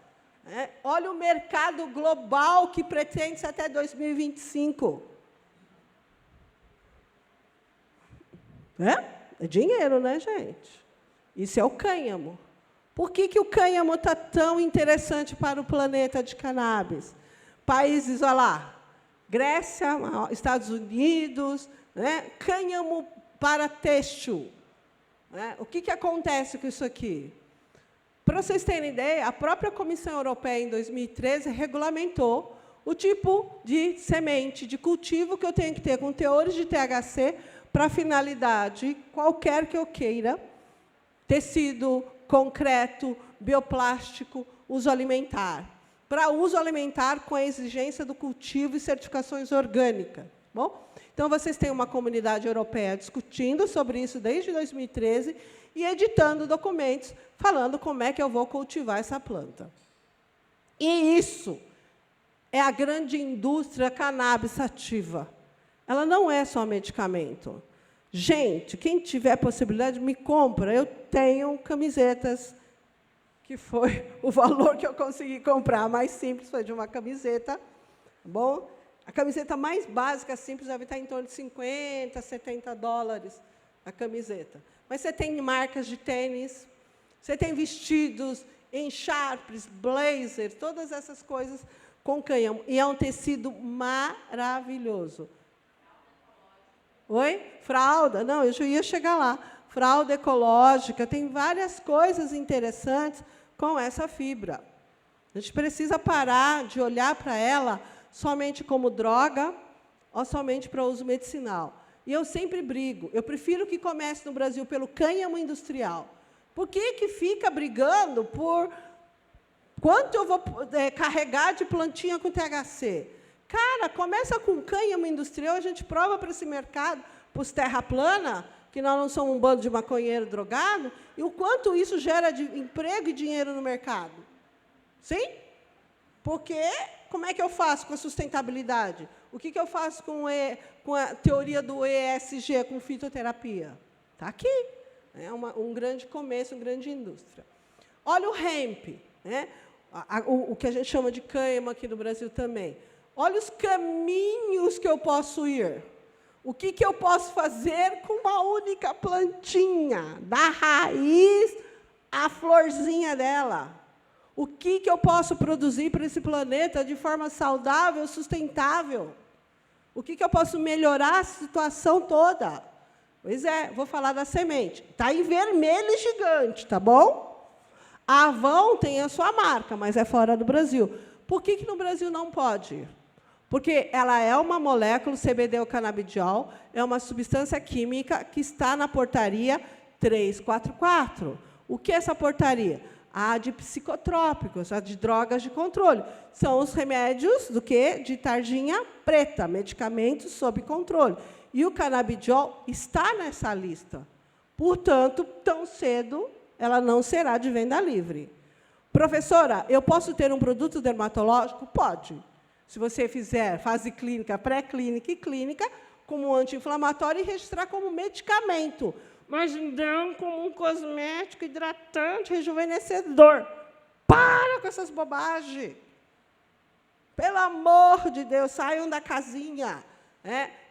Olha o mercado global que pretende-se até 2025. É dinheiro, né, gente? Isso é o cânhamo. Por que o cânhamo está tão interessante para o planeta de cannabis? Países, olha lá, Grécia, Estados Unidos, cânhamo para têxtil. O que acontece com isso aqui? Para vocês terem ideia, a própria Comissão Europeia, em 2013, regulamentou o tipo de semente de cultivo que eu tenho que ter com teores de THC para finalidade qualquer que eu queira, tecido, concreto, bioplástico, uso alimentar. Para uso alimentar com a exigência do cultivo e certificações orgânicas. Bom? Então, vocês têm uma comunidade europeia discutindo sobre isso desde 2013 e editando documentos falando como é que eu vou cultivar essa planta. E isso é a grande indústria cannabis sativa. Ela não é só medicamento. Gente, quem tiver possibilidade, me compra. Eu tenho camisetas, que foi o valor que eu consegui comprar. A mais simples foi de uma camiseta. Tá bom? A camiseta mais básica, simples, deve estar em torno de 50, 70 dólares a camiseta. Mas você tem marcas de tênis, você tem vestidos, encharpes, blazers, todas essas coisas com cânhamo. E é um tecido maravilhoso. Oi? Fralda? Não, eu já ia chegar lá. Fralda ecológica, tem várias coisas interessantes com essa fibra. A gente precisa parar de olhar para ela somente como droga ou somente para uso medicinal. E eu sempre brigo. Eu prefiro que comece no Brasil pelo cânhamo industrial. Por que fica brigando por quanto eu vou carregar de plantinha com THC? Cara, começa com cânhamo industrial, a gente prova para esse mercado, para os terra plana, que nós não somos um bando de maconheiro drogado, e o quanto isso gera de emprego e dinheiro no mercado. Sim? Porque como é que eu faço com a sustentabilidade? O que eu faço com a teoria do ESG, com fitoterapia? Está aqui. É um grande começo, uma grande indústria. Olha o hemp, o que a gente chama de cânhamo aqui no Brasil também. Olha os caminhos que eu posso ir. O que eu posso fazer com uma única plantinha, da raiz à florzinha dela? O que eu posso produzir para esse planeta de forma saudável, sustentável? O que eu posso melhorar a situação toda? Pois é, vou falar da semente. Está em vermelho e gigante, tá bom? A Avon tem a sua marca, mas é fora do Brasil. Por que no Brasil não pode? Porque ela é uma molécula, CBD ou canabidiol, é uma substância química que está na portaria 344. O que é essa portaria? A de psicotrópicos, a de drogas de controle. São os remédios do quê? De tarjinha preta, medicamentos sob controle. E o canabidiol está nessa lista. Portanto, tão cedo, ela não será de venda livre. Professora, eu posso ter um produto dermatológico? Pode. Se você fizer fase clínica, pré-clínica e clínica, como anti-inflamatório e registrar como medicamento. Mas não como um cosmético hidratante, rejuvenescedor. Para com essas bobagens. Pelo amor de Deus, saiam da casinha.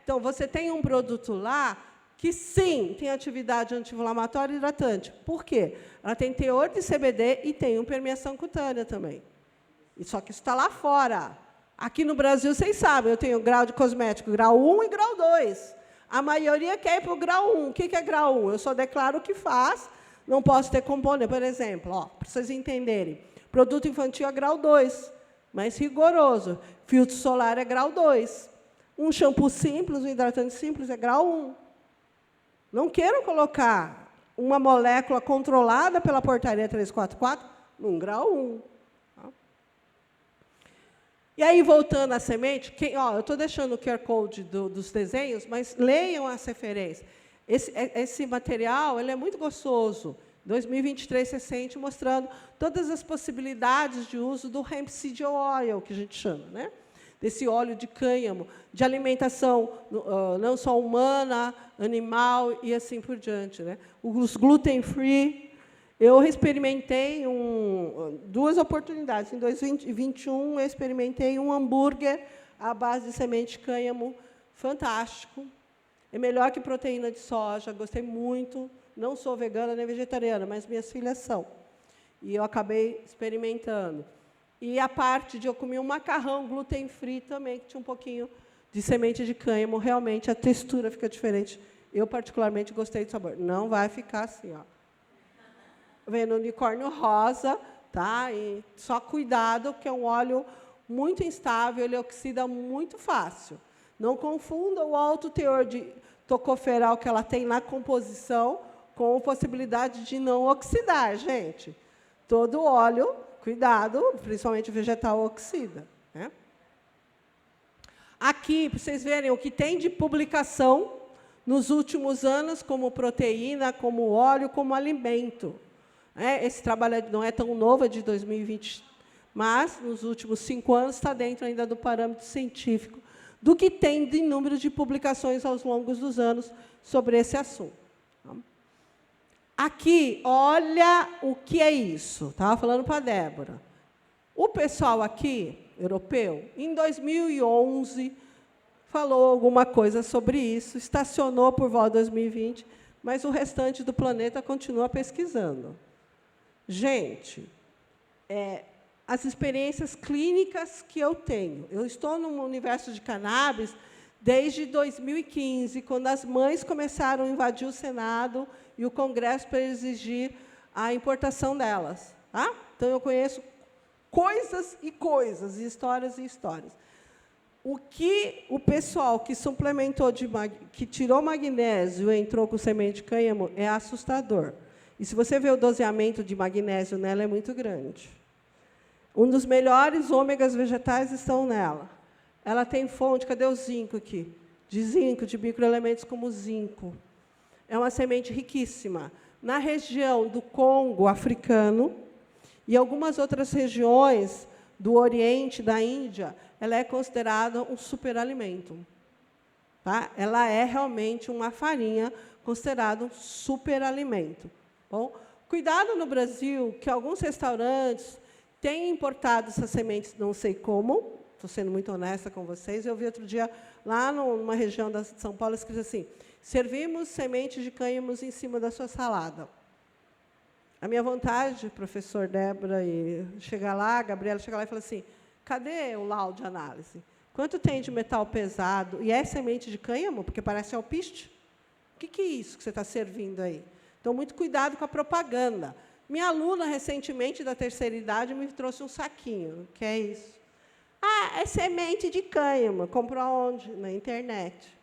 Então, você tem um produto lá que, sim, tem atividade anti-inflamatória e hidratante. Por quê? Ela tem teor de CBD e tem uma permeação cutânea também. Só que isso está lá fora. Aqui no Brasil, vocês sabem, eu tenho grau de cosmético grau 1 e grau 2. A maioria quer ir para o grau 1. O que é grau 1? Eu só declaro o que faz, não posso ter componente. Por exemplo, para vocês entenderem, produto infantil é grau 2, mais rigoroso. Filtro solar é grau 2. Um shampoo simples, um hidratante simples é grau 1. Não queiram colocar uma molécula controlada pela portaria 344 num grau 1. Tá? E aí, voltando à semente, eu estou deixando o QR Code dos desenhos, mas leiam as referências. Esse material ele é muito gostoso. 2023 recente, mostrando todas as possibilidades de uso do hemp seed oil, que a gente chama, né? Desse óleo de cânhamo, de alimentação não só humana, animal e assim por diante, né? Os gluten-free. Eu experimentei duas oportunidades. Em 2021, eu experimentei um hambúrguer à base de semente de cânhamo, fantástico. É melhor que proteína de soja, gostei muito. Não sou vegana nem vegetariana, mas minhas filhas são. E eu acabei experimentando. E a parte de eu comer um macarrão gluten-free também, que tinha um pouquinho de semente de cânhamo, realmente a textura fica diferente. Eu, particularmente, gostei do sabor. Não vai ficar assim, ó. Vendo unicórnio rosa, tá? E só cuidado, porque é um óleo muito instável, ele oxida muito fácil. Não confunda o alto teor de tocoferol que ela tem na composição com a possibilidade de não oxidar, gente. Todo óleo, cuidado, principalmente vegetal, oxida. Né? Aqui, para vocês verem o que tem de publicação nos últimos anos, como proteína, como óleo, como alimento. Esse trabalho não é tão novo, é de 2020, mas, nos últimos 5 anos, está dentro ainda do parâmetro científico do que tem de número de publicações ao longo dos anos sobre esse assunto. Aqui, olha o que é isso. Estava falando para a Débora. O pessoal aqui, europeu, em 2011, falou alguma coisa sobre isso, estacionou por volta de 2020, mas o restante do planeta continua pesquisando. Gente, as experiências clínicas que eu tenho. Eu estou no universo de cannabis desde 2015, quando as mães começaram a invadir o Senado e o Congresso para exigir a importação delas. Tá? Então, eu conheço coisas e coisas, e histórias. O que o pessoal que suplementou, que tirou magnésio e entrou com semente de cânhamo, é assustador. E, se você vê o doseamento de magnésio nela, é muito grande. Um dos melhores ômegas vegetais estão nela. Ela tem fonte, cadê o zinco aqui? De zinco, de microelementos como zinco. É uma semente riquíssima. Na região do Congo africano e algumas outras regiões do Oriente, da Índia, ela é considerada um superalimento. Tá? Ela é realmente uma farinha considerada um superalimento. Bom, cuidado no Brasil, que alguns restaurantes têm importado essas sementes, não sei como, estou sendo muito honesta com vocês. Eu vi outro dia, lá numa região de São Paulo, escrito assim: servimos sementes de cânhamos em cima da sua salada. A minha vontade, professor Débora, e chegar lá, a Gabriela chegar lá e falar assim: cadê o laudo de análise? Quanto tem de metal pesado? E é semente de cânhamo? Porque parece alpiste. O que é isso que você está servindo aí? Então, muito cuidado com a propaganda. Minha aluna, recentemente, da terceira idade, me trouxe um saquinho. O que é isso? Ah, é semente de cânhamo. Comprou onde? Na internet.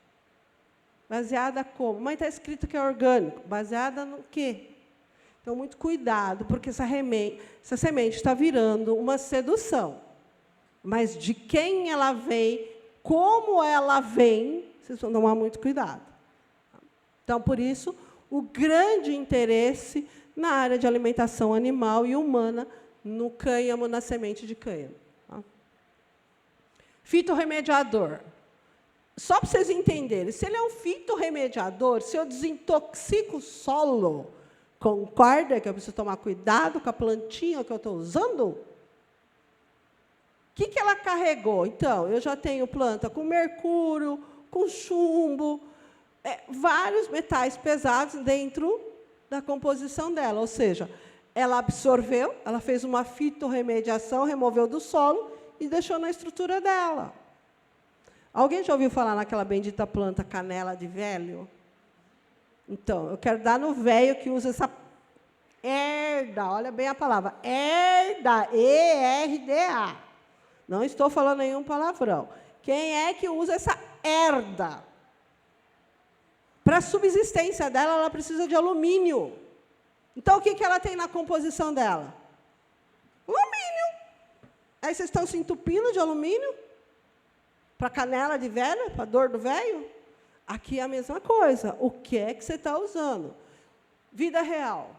Baseada como? Mas está escrito que é orgânico. Baseada no quê? Então, muito cuidado, porque essa semente está virando uma sedução. Mas de quem ela vem, como ela vem, vocês vão tomar muito cuidado. Então, por isso, o grande interesse na área de alimentação animal e humana, no cânhamo, na semente de cânhamo. Fitorremediador. Só para vocês entenderem, se ele é um fitorremediador, se eu desintoxico o solo, concorda que eu preciso tomar cuidado com a plantinha que eu estou usando? O que ela carregou? Então, eu já tenho planta com mercúrio, com chumbo, vários metais pesados dentro da composição dela. Ou seja, ela absorveu, ela fez uma fitorremediação, removeu do solo e deixou na estrutura dela. Alguém já ouviu falar naquela bendita planta canela de velho? Então, eu quero dar no velho que usa essa herda, olha bem a palavra, herda, E-R-D-A. Não estou falando nenhum palavrão. Quem é que usa essa herda? Para a subsistência dela, ela precisa de alumínio. Então, o que ela tem na composição dela? Alumínio. Aí vocês estão se entupindo de alumínio? Para canela de velho? Para dor do velho? Aqui é a mesma coisa. O que é que você está usando? Vida real.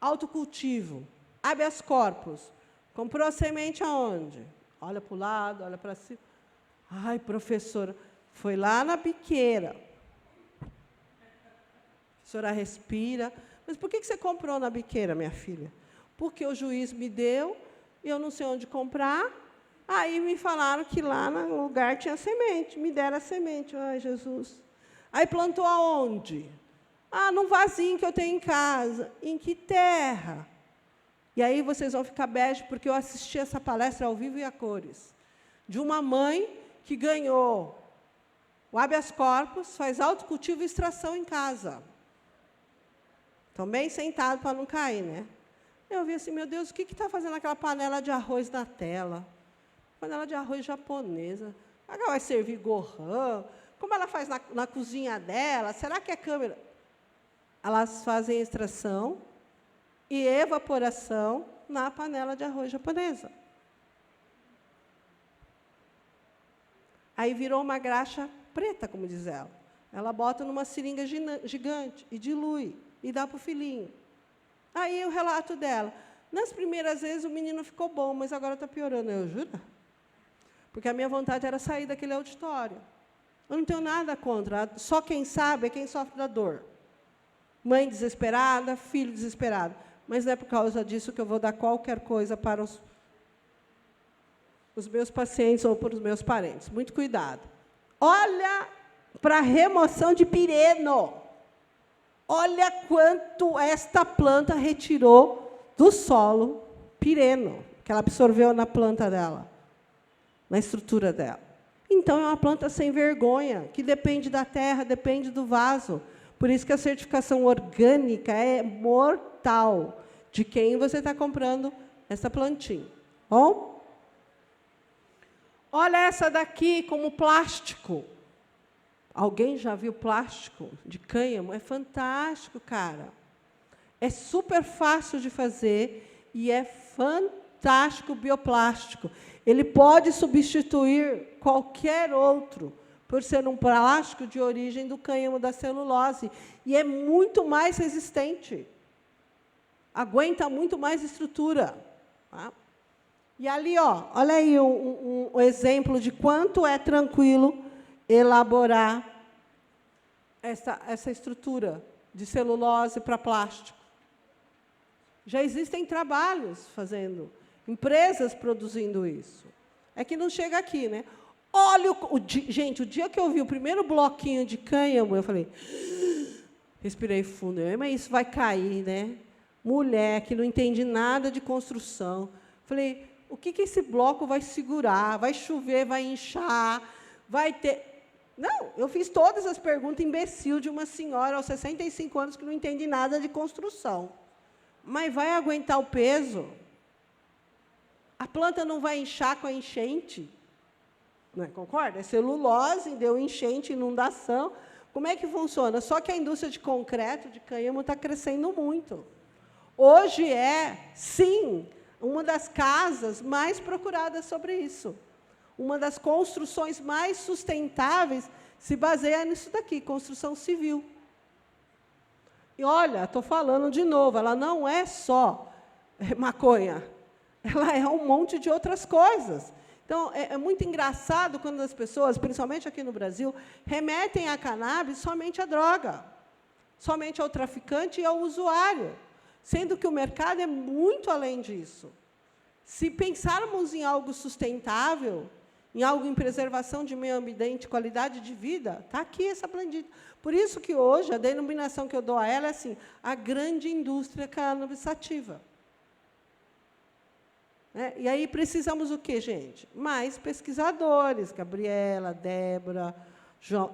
Autocultivo. Habeas corpus. Comprou a semente aonde? Olha para o lado, olha para cima. Ai, professora, foi lá na biqueira. A professora respira. Mas por que você comprou na biqueira, minha filha? Porque o juiz me deu, e eu não sei onde comprar. Aí me falaram que lá no lugar tinha semente. Me deram a semente. Ai, Jesus. Aí plantou aonde? Ah, num vasinho que eu tenho em casa. Em que terra? E aí vocês vão ficar bege, porque eu assisti essa palestra ao vivo e a cores. De uma mãe que ganhou o habeas corpus, faz autocultivo e extração em casa. Estão bem sentados para não cair, né? Eu vi assim, meu Deus, o que está fazendo aquela panela de arroz na tela? Panela de arroz japonesa. Ela vai servir gohan? Como ela faz na cozinha dela? Será que é câmera? Elas fazem extração e evaporação na panela de arroz japonesa. Aí virou uma graxa preta, como diz ela. Ela bota numa seringa gigante e dilui, e dá para o filhinho. Aí o relato dela. Nas primeiras vezes o menino ficou bom, mas agora está piorando. Eu juro. Porque a minha vontade era sair daquele auditório. Eu não tenho nada contra. Só quem sabe é quem sofre da dor. Mãe desesperada, filho desesperado. Mas não é por causa disso que eu vou dar qualquer coisa para os meus pacientes ou para os meus parentes. Muito cuidado. Olha para a remoção de pireno. Olha quanto esta planta retirou do solo pireno, que ela absorveu na planta dela, na estrutura dela. Então, é uma planta sem vergonha, que depende da terra, depende do vaso. Por isso que a certificação orgânica é mortal de quem você está comprando essa plantinha. Bom? Olha essa daqui como plástico. Alguém já viu plástico de cânhamo? É fantástico, cara. É super fácil de fazer e é fantástico bioplástico. Ele pode substituir qualquer outro, por ser um plástico de origem do cânhamo da celulose. E é muito mais resistente. Aguenta muito mais estrutura. Tá? E ali, ó, olha aí um exemplo de quanto é tranquilo elaborar essa estrutura de celulose para plástico. Já existem trabalhos fazendo, empresas produzindo isso. É que não chega aqui, né? Olha, gente, o dia que eu vi o primeiro bloquinho de cânhamo, eu falei, respirei fundo, mas isso vai cair, né? Mulher que não entende nada de construção. Falei, o que esse bloco vai segurar? Vai chover, vai inchar, vai ter... Não, eu fiz todas as perguntas imbecil de uma senhora aos 65 anos que não entende nada de construção. Mas vai aguentar o peso? A planta não vai inchar com a enchente? Não é, concorda? É celulose, deu enchente, inundação. Como é que funciona? Só que a indústria de concreto, de cânhamo, está crescendo muito. Hoje é, sim, uma das casas mais procuradas sobre isso. Uma das construções mais sustentáveis se baseia nisso daqui, construção civil. E, olha, estou falando de novo, ela não é só maconha, ela é um monte de outras coisas. Então, é muito engraçado quando as pessoas, principalmente aqui no Brasil, remetem a cannabis somente à droga, somente ao traficante e ao usuário, sendo que o mercado é muito além disso. Se pensarmos em algo sustentável, em algo em preservação de meio ambiente, qualidade de vida, está aqui essa plantinha. Por isso que hoje a denominação que eu dou a ela é assim, a grande indústria cannabis sativa. E aí precisamos o quê, gente? Mais pesquisadores, Gabriela, Débora, João,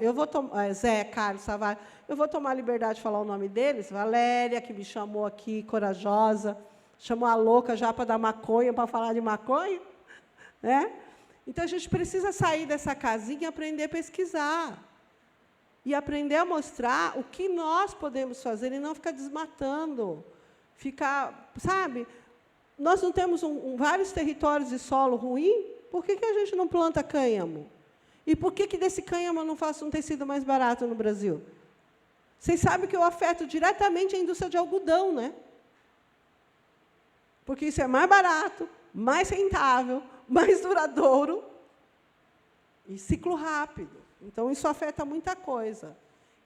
Zé, Carlos, Savai, eu vou tomar a liberdade de falar o nome deles, Valéria, que me chamou aqui, corajosa, chamou a louca já para dar maconha, para falar de maconha. Né? Então, a gente precisa sair dessa casinha e aprender a pesquisar. e aprender a mostrar o que nós podemos fazer e não ficar desmatando. Sabe, nós não temos vários territórios de solo ruim, por que a gente não planta cânhamo? E por que desse cânhamo não faço um tecido mais barato no Brasil? Vocês sabem que eu afeto diretamente a indústria de algodão, né? Porque isso é mais barato, mais rentável, mais duradouro e ciclo rápido. Então, isso afeta muita coisa.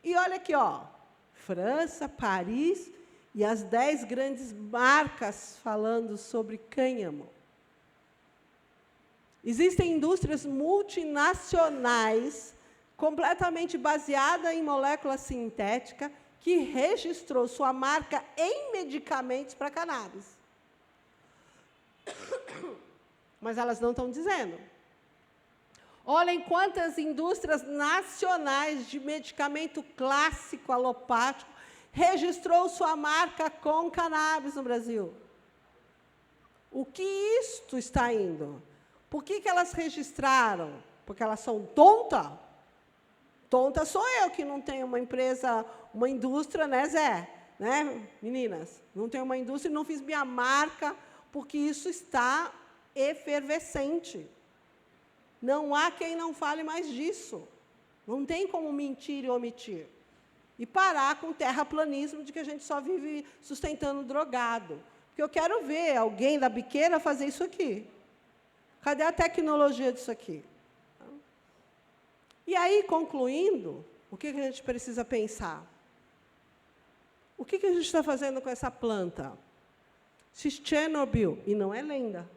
E olha aqui, ó, França, Paris e as 10 grandes marcas falando sobre cânhamo. Existem indústrias multinacionais completamente baseadas em molécula sintética que registrou sua marca em medicamentos para cannabis. Mas elas não estão dizendo. Olhem quantas indústrias nacionais de medicamento clássico alopático registrou sua marca com cannabis no Brasil. O que isto está indo? Por que elas registraram? Porque elas são tontas? Tonta sou eu, que não tenho uma empresa, uma indústria, né, Zé? Né, meninas? Não tenho uma indústria e não fiz minha marca, porque isso está efervescente. Não há quem não fale mais disso. Não tem como mentir e omitir. E parar com o terraplanismo de que a gente só vive sustentando drogado. Porque eu quero ver alguém da biqueira fazer isso aqui. Cadê a tecnologia disso aqui? E aí, concluindo, o que a gente precisa pensar? O que a gente está fazendo com essa planta? Se Chernobyl, e não é lenda,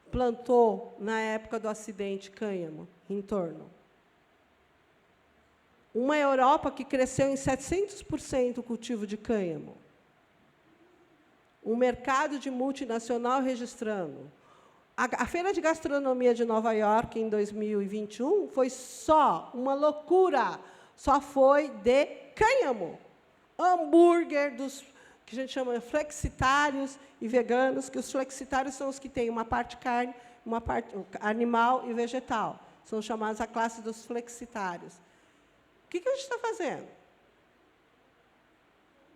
plantou, na época do acidente, cânhamo, em torno. Uma Europa que cresceu em 700% o cultivo de cânhamo. Um mercado de multinacional registrando. A Feira de Gastronomia de Nova York, em 2021, foi só uma loucura. Só foi de cânhamo. Hambúrguer dos que a gente chama flexitários e veganos, que os flexitários são os que têm uma parte carne, uma parte animal e vegetal. São chamados a classe dos flexitários. O que a gente está fazendo?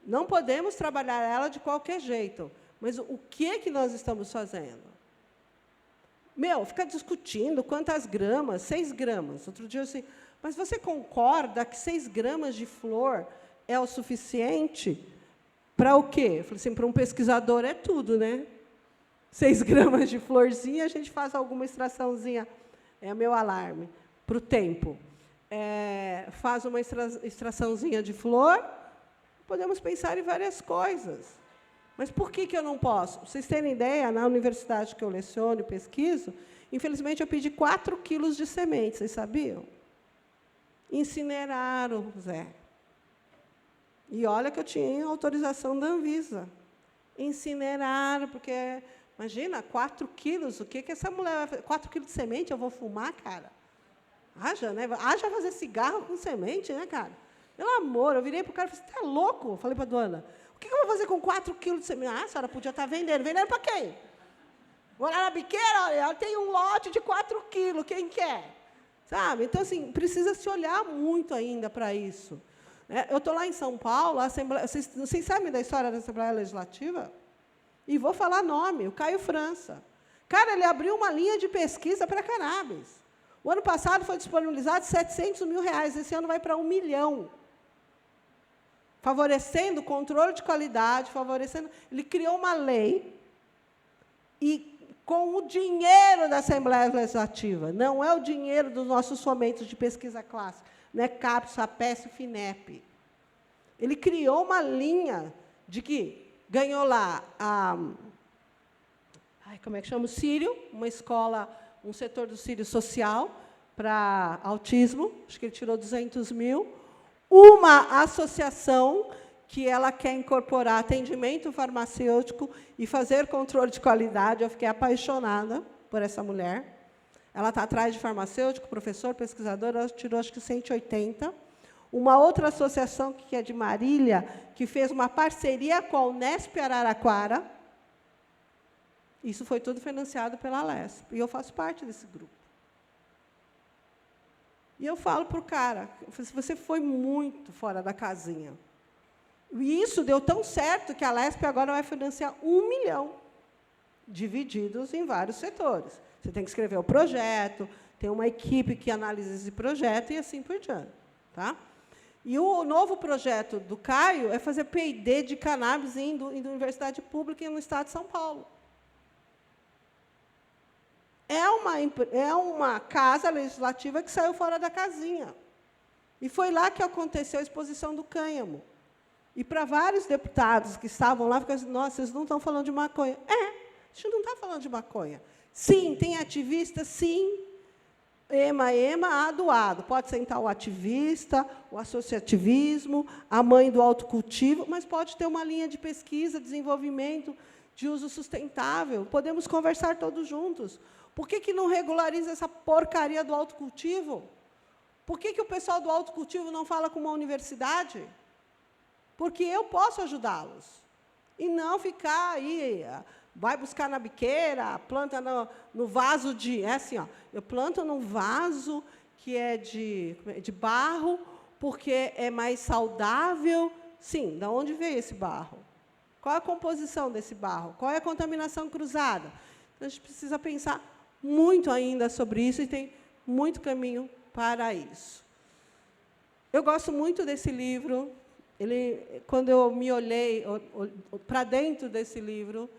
Não podemos trabalhar ela de qualquer jeito. Mas o que nós estamos fazendo? Fica discutindo quantas gramas, 6 gramas. Outro dia, assim, mas você concorda que 6 gramas de flor é o suficiente para o quê? Eu falei assim, para um pesquisador é tudo, né? 6 gramas de florzinha, a gente faz alguma extraçãozinha, é meu alarme, para o tempo. Faz uma extraçãozinha de flor, podemos pensar em várias coisas. Mas por que eu não posso? Vocês terem ideia, na universidade que eu leciono e pesquiso, infelizmente, eu pedi 4 quilos de semente, vocês sabiam? Incineraram, Zé. E olha que eu tinha autorização da Anvisa. Incineraram, porque, imagina, 4 quilos, o que essa mulher vai fazer? 4 quilos de semente, eu vou fumar, cara? Haja, né? Haja fazer cigarro com semente, né, cara? Pelo amor, eu virei para o cara e falei, você está louco? Eu falei para a dona, o que eu vou fazer com 4 quilos de semente? Ah, a senhora podia estar vendendo. Vendendo para quem? Vou lá na biqueira, olha, ela tem um lote de 4 quilos, quem quer? Sabe? Então, assim, precisa se olhar muito ainda para isso. Eu estou lá em São Paulo, a Assembleia, vocês sabem da história da Assembleia Legislativa? E vou falar nome, o Caio França. Cara, ele abriu uma linha de pesquisa para cannabis. O ano passado foi disponibilizado R$700 mil, esse ano vai para 1 milhão. Favorecendo o controle de qualidade, favorecendo. Ele criou uma lei e com o dinheiro da Assembleia Legislativa, não é o dinheiro dos nossos fomentos de pesquisa clássica, não é CAPES, SAPES, FINEP. Ele criou uma linha de que ganhou lá como é que chama? O Sírio, uma escola, um setor do Sírio social para autismo, acho que ele tirou 200 mil. Uma associação que ela quer incorporar atendimento farmacêutico e fazer controle de qualidade. Eu fiquei apaixonada por essa mulher. Ela está atrás de farmacêutico, professor, pesquisador, ela tirou, acho que, 180. Uma outra associação, que é de Marília, que fez uma parceria com a Unesp Araraquara. Isso foi tudo financiado pela Alesp. E eu faço parte desse grupo. E eu falo para o cara, você foi muito fora da casinha. E isso deu tão certo que a LESP agora vai financiar 1 milhão, divididos em vários setores. Você tem que escrever o projeto, tem uma equipe que analisa esse projeto e assim por diante. Tá? E o novo projeto do Caio é fazer P&D de cannabis em universidade pública no estado de São Paulo. É uma casa legislativa que saiu fora da casinha. E foi lá que aconteceu a exposição do cânhamo. E para vários deputados que estavam lá, ficaram assim, nossa, vocês não estão falando de maconha. A gente não está falando de maconha. Sim, tem ativista, sim. EMA, adoado. Pode sentar o ativista, o associativismo, a mãe do autocultivo, mas pode ter uma linha de pesquisa, desenvolvimento, de uso sustentável. Podemos conversar todos juntos. Por que não regulariza essa porcaria do autocultivo? Por que o pessoal do autocultivo não fala com uma universidade? Porque eu posso ajudá-los. E não ficar aí, vai buscar na biqueira, planta no vaso de... É assim, ó, eu planto num vaso que é de barro, porque é mais saudável. Sim, de onde veio esse barro? Qual é a composição desse barro? Qual é a contaminação cruzada? Então, a gente precisa pensar muito ainda sobre isso e tem muito caminho para isso. Eu gosto muito desse livro. Quando eu me olhei para dentro desse livro,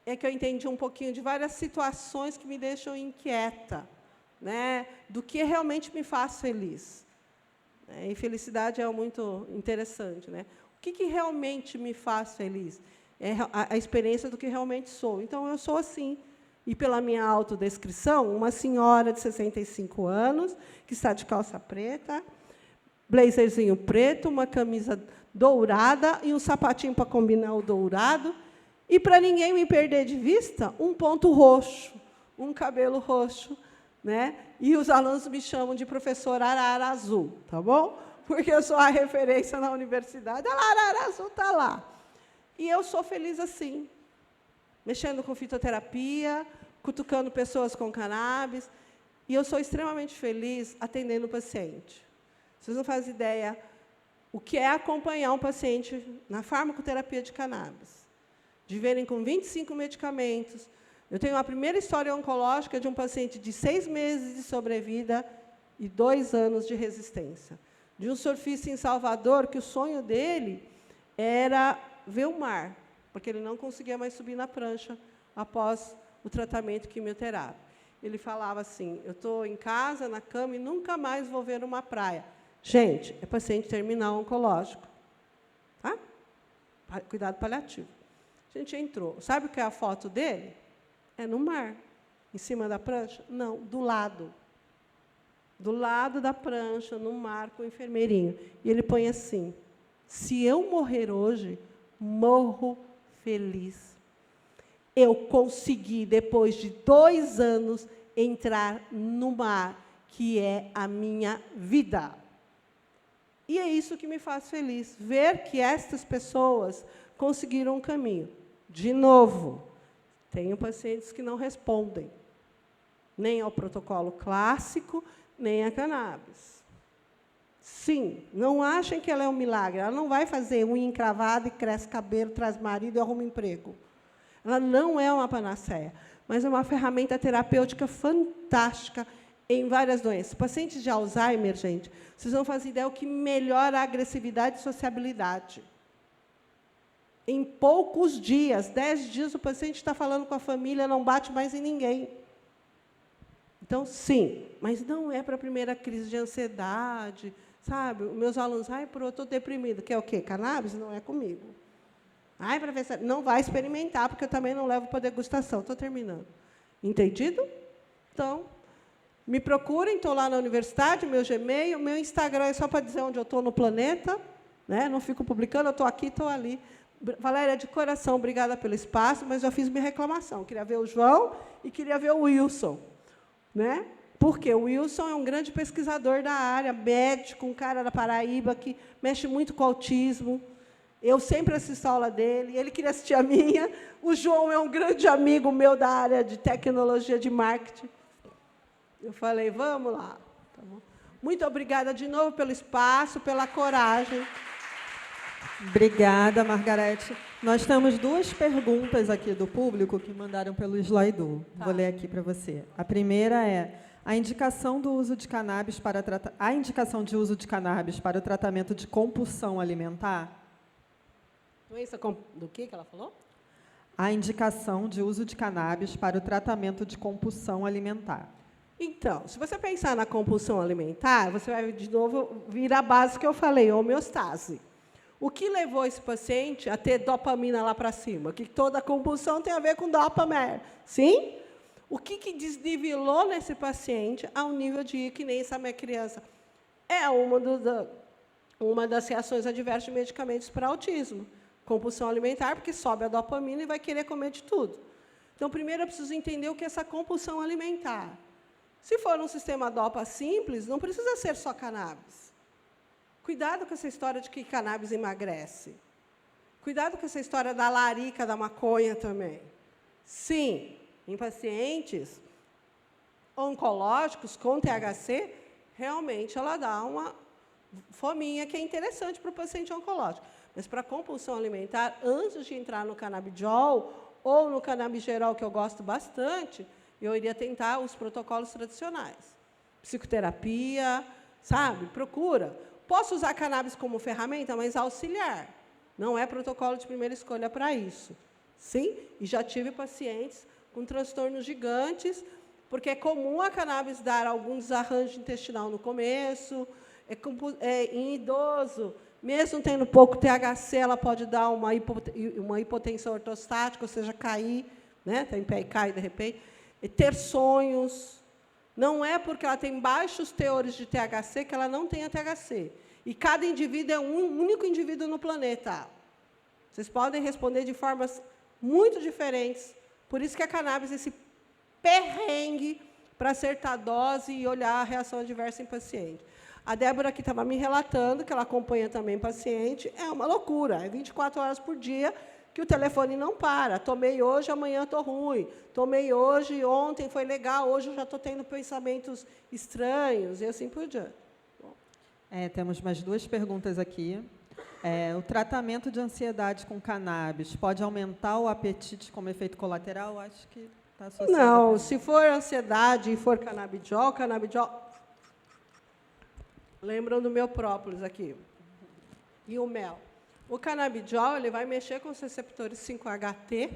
é que eu entendi um pouquinho de várias situações que me deixam inquieta, né, do que realmente me faz feliz. E felicidade é muito interessante. Né? O que realmente me faz feliz? É a experiência do que realmente sou. Então, eu sou assim. E, pela minha autodescrição, uma senhora de 65 anos, que está de calça preta, blazerzinho preto, uma camisa dourada e um sapatinho para combinar o dourado. E, para ninguém me perder de vista, um ponto roxo, um cabelo roxo. Né? E os alunos me chamam de professora Arara Azul, tá bom? Porque eu sou a referência na universidade. A Arara Azul está lá. E eu sou feliz assim. Mexendo com fitoterapia, cutucando pessoas com cannabis, e eu sou extremamente feliz atendendo o paciente. Vocês não fazem ideia o que é acompanhar um paciente na farmacoterapia de cannabis, de verem com 25 medicamentos. Eu tenho a primeira história oncológica de um paciente de 6 meses de sobrevida e 2 anos de resistência, de um surfista em Salvador, que o sonho dele era ver o mar, porque ele não conseguia mais subir na prancha após o tratamento quimioterápico. Ele falava assim, eu estou em casa, na cama, e nunca mais vou ver uma praia. Gente, é paciente terminal oncológico. Tá? Cuidado paliativo. A gente entrou. Sabe o que é a foto dele? É no mar. Em cima da prancha? Não, do lado. Do lado da prancha, no mar, com o enfermeirinho. E ele põe assim, se eu morrer hoje, morro feliz. Eu consegui, depois de 2 anos, entrar no mar, que é a minha vida. E é isso que me faz feliz, ver que estas pessoas conseguiram um caminho. De novo, tenho pacientes que não respondem, nem ao protocolo clássico, nem a cannabis. Sim, não achem que ela é um milagre. Ela não vai fazer unha encravada e cresce cabelo, traz marido e arruma emprego. Ela não é uma panaceia, mas é uma ferramenta terapêutica fantástica em várias doenças. Pacientes de Alzheimer, gente, vocês não fazem ideia o que melhora a agressividade e sociabilidade. Em poucos dias, 10 dias, o paciente está falando com a família, não bate mais em ninguém. Então, sim, mas não é para a primeira crise de ansiedade, sabe? Os meus alunos, eu estou deprimido, que é o quê? Cannabis? Não é comigo. Professor, não vai experimentar, porque eu também não levo para degustação. Estou terminando. Entendido? Então, me procurem, estou lá na universidade, meu Gmail, meu Instagram é só para dizer onde eu estou no planeta, né? Não fico publicando, eu estou aqui, estou ali. Valéria, de coração, obrigada pelo espaço, mas eu fiz minha reclamação. Queria ver o João e queria ver o Wilson. Né? Porque o Wilson é um grande pesquisador da área, médico, um cara da Paraíba que mexe muito com autismo. Eu sempre assisto a aula dele, ele queria assistir a minha. O João é um grande amigo meu da área de tecnologia de marketing. Eu falei, vamos lá. Tá bom? Muito obrigada de novo pelo espaço, pela coragem. Obrigada, Margarete. Nós temos 2 perguntas aqui do público que mandaram pelo Slido. Tá. Vou ler aqui para você. A primeira é: a indicação de uso de cannabis para o tratamento de compulsão alimentar? Doença do que ela falou? A indicação de uso de cannabis para o tratamento de compulsão alimentar. Então, se você pensar na compulsão alimentar, você vai, de novo, vir a base que eu falei, homeostase. O que levou esse paciente a ter dopamina lá para cima? Que toda compulsão tem a ver com dopamina. Sim? O que desnivelou nesse paciente ao nível de ir que nem essa minha criança? É uma das reações adversas de medicamentos para autismo. Compulsão alimentar, porque sobe a dopamina e vai querer comer de tudo. Então, primeiro eu preciso entender o que é essa compulsão alimentar. Se for um sistema DOPA simples, não precisa ser só cannabis. Cuidado com essa história de que cannabis emagrece. Cuidado com essa história da larica, da maconha também. Sim, em pacientes oncológicos com THC, realmente ela dá uma fominha que é interessante para o paciente oncológico. Mas para a compulsão alimentar, antes de entrar no canabidiol ou no canabigerol, que eu gosto bastante, eu iria tentar os protocolos tradicionais. Psicoterapia, sabe? Procura. Posso usar cannabis como ferramenta, mas auxiliar. Não é protocolo de primeira escolha para isso. Sim? E já tive pacientes com transtornos gigantes, porque é comum a cannabis dar algum desarranjo intestinal no começo, em idoso, mesmo tendo pouco THC, ela pode dar uma hipotensão ortostática, ou seja, cair, né? Está em pé e cai de repente. E ter sonhos. Não é porque ela tem baixos teores de THC que ela não tenha THC. E cada indivíduo é um único indivíduo no planeta. Vocês podem responder de formas muito diferentes. Por isso que a cannabis é esse perrengue para acertar a dose e olhar a reação adversa em paciente. A Débora aqui estava me relatando que ela acompanha também paciente. É uma loucura. É 24 horas por dia que o telefone não para. Tomei hoje, amanhã estou ruim. Tomei hoje, ontem foi legal, hoje eu já estou tendo pensamentos estranhos, e assim por diante. Temos mais 2 perguntas aqui. O tratamento de ansiedade com cannabis pode aumentar o apetite como efeito colateral? Acho que está associado. Não, se for ansiedade e for canabidiol, lembram do meu própolis aqui. E o mel. O canabidiol ele vai mexer com os receptores 5-HT,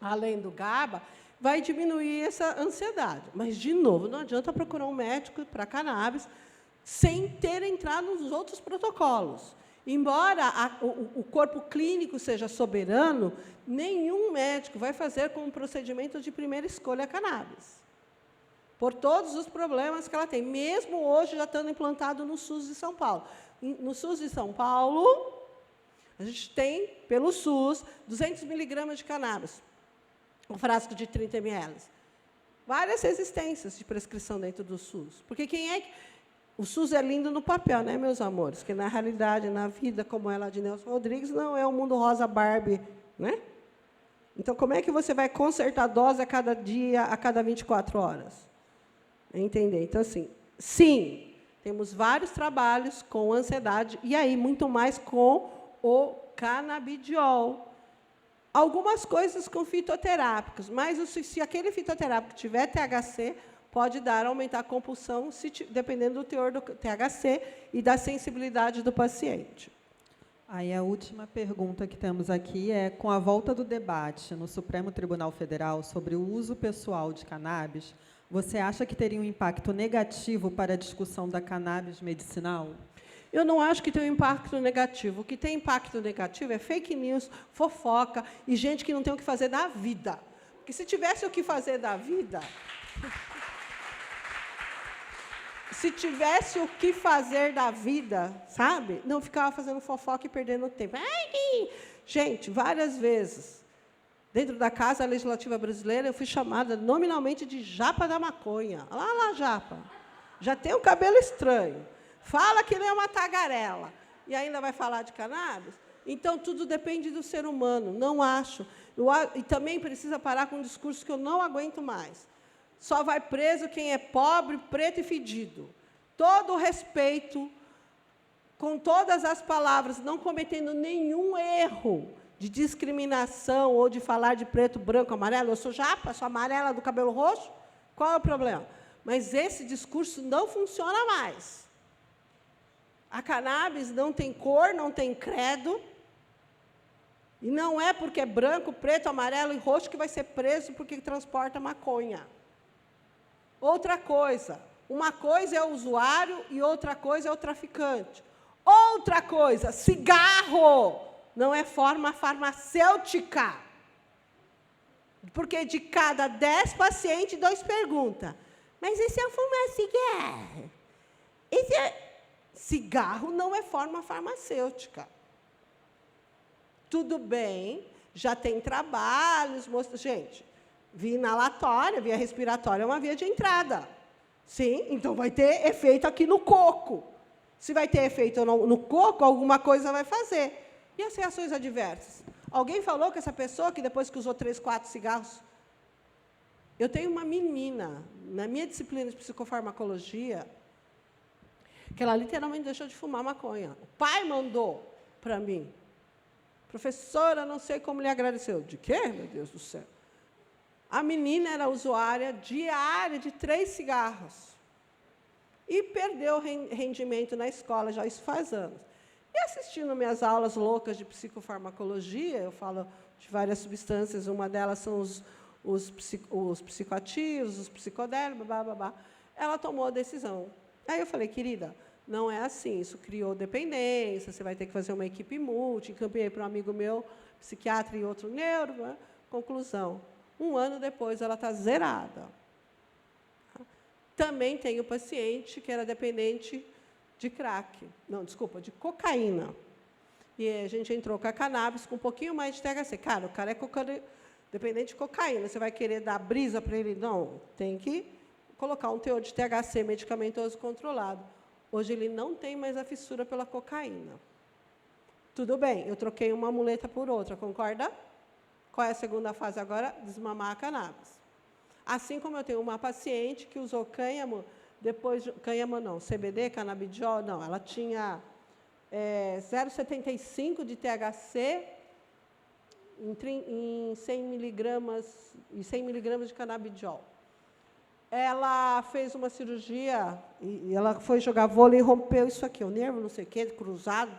além do GABA, vai diminuir essa ansiedade. Mas, de novo, não adianta procurar um médico para cannabis sem ter entrado nos outros protocolos. Embora o corpo clínico seja soberano, nenhum médico vai fazer com um procedimento de primeira escolha a cannabis. Por todos os problemas que ela tem, mesmo hoje já estando implantado no SUS de São Paulo. No SUS de São Paulo, a gente tem, pelo SUS, 200 miligramas de cannabis, um frasco de 30 ml. Várias resistências de prescrição dentro do SUS. Porque o SUS é lindo no papel, né, meus amores? Que, na realidade, na vida, como ela de Nelson Rodrigues, não é um mundo rosa Barbie, né? Então, como é que você vai consertar a dose a cada dia, a cada 24 horas? Entender. Então, assim, sim, temos vários trabalhos com ansiedade, e aí muito mais com o canabidiol. Algumas coisas com fitoterápicos, mas se aquele fitoterápico tiver THC, pode aumentar a compulsão, dependendo do teor do THC e da sensibilidade do paciente. Aí a última pergunta que temos aqui é: com a volta do debate no Supremo Tribunal Federal sobre o uso pessoal de cannabis, você acha que teria um impacto negativo para a discussão da cannabis medicinal? Eu não acho que tem um impacto negativo. O que tem impacto negativo é fake news, fofoca e gente que não tem o que fazer da vida. Porque se tivesse o que fazer da vida... Se tivesse o que fazer da vida, sabe? Não ficava fazendo fofoca e perdendo tempo. Ai, gente, várias vezes, dentro da Casa Legislativa Brasileira, eu fui chamada nominalmente de japa da maconha. Olha lá, japa. Já tem um cabelo estranho. Fala que nem uma tagarela. E ainda vai falar de cannabis? Então, tudo depende do ser humano. Não acho. E também precisa parar com um discurso que eu não aguento mais. Só vai preso quem é pobre, preto e fedido. todo o respeito, com todas as palavras, não cometendo nenhum erro de discriminação ou de falar de preto, branco, amarelo. Eu sou japa, sou amarela do cabelo roxo. Qual é o problema? Mas esse discurso não funciona mais. A cannabis não tem cor, não tem credo. E não é porque é branco, preto, amarelo e roxo que vai ser preso porque transporta maconha. Outra coisa. Uma coisa é o usuário e outra coisa é o traficante. Outra coisa, cigarro não é forma farmacêutica. Porque de cada 10 pacientes, 2 perguntam, mas e se eu fumar cigarro? Cigarro não é forma farmacêutica. Tudo bem, já tem trabalhos. Gente, via inalatória, via respiratória é uma via de entrada. Sim, então vai ter efeito aqui no coco. Se vai ter efeito no coco, alguma coisa vai fazer. E as reações adversas? Alguém falou que essa pessoa, que depois que usou 3, 4 cigarros... Eu tenho uma menina, na minha disciplina de psicofarmacologia, que ela literalmente deixou de fumar maconha. O pai mandou para mim. Professora, não sei como lhe agradeceu. De quê, meu Deus do céu? A menina era usuária diária de 3 cigarros. E perdeu rendimento na escola, já isso faz anos. E assistindo minhas aulas loucas de psicofarmacologia, eu falo de várias substâncias, uma delas são os psicoativos, os psicodélicos, blá, blá, blá. Ela tomou a decisão. Aí eu falei, querida, não é assim, isso criou dependência, você vai ter que fazer uma equipe multi, encaminhei para um amigo meu, psiquiatra e outro neuro. Né? Conclusão, 1 ano depois ela está zerada. Também tenho paciente que era dependente de crack, não, desculpa, de cocaína. E a gente entrou com a cannabis com um pouquinho mais de THC. Cara, o cara é dependente de cocaína, você vai querer dar brisa para ele? Não, tem que colocar um teor de THC medicamentoso controlado. Hoje ele não tem mais a fissura pela cocaína. Tudo bem, eu troquei uma muleta por outra, concorda? Qual é a segunda fase agora? Desmamar a cannabis. Assim como eu tenho uma paciente que usou cânhamo, depois cânhamo não, CBD, canabidiol, não, ela tinha 0,75 de THC em 100 miligramas de canabidiol. Ela fez uma cirurgia e ela foi jogar vôlei e rompeu isso aqui, o nervo, não sei o quê, cruzado,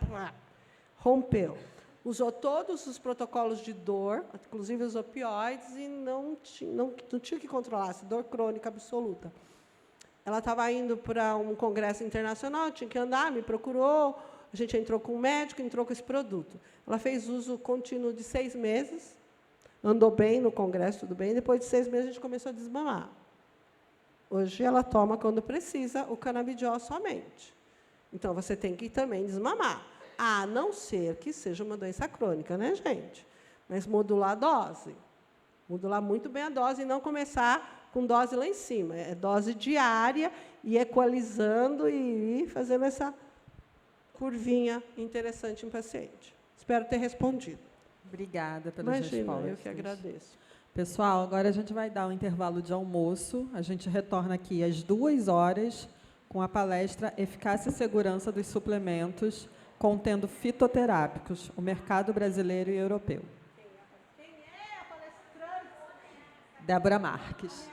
rompeu. Usou todos os protocolos de dor, inclusive os opioides, e não tinha que controlar, dor crônica absoluta. Ela estava indo para um congresso internacional, tinha que andar, me procurou, a gente entrou com um médico, entrou com esse produto. Ela fez uso contínuo de 6 meses, andou bem no congresso, tudo bem, depois de 6 meses a gente começou a desmamar. Hoje ela toma, quando precisa, o canabidiol somente. Então, você tem que também desmamar. A não ser que seja uma doença crônica, né, gente? Mas modular a dose. Modular muito bem a dose e não começar com dose lá em cima. É dose diária e equalizando e fazendo essa curvinha interessante em paciente. Espero ter respondido. Obrigada pelas respostas. Imagina, eu que agradeço. Pessoal, agora a gente vai dar um intervalo de almoço. A gente retorna aqui às 2h com a palestra Eficácia e Segurança dos Suplementos contendo fitoterápicos, o mercado brasileiro e europeu. Quem é a palestrante? Débora Marques.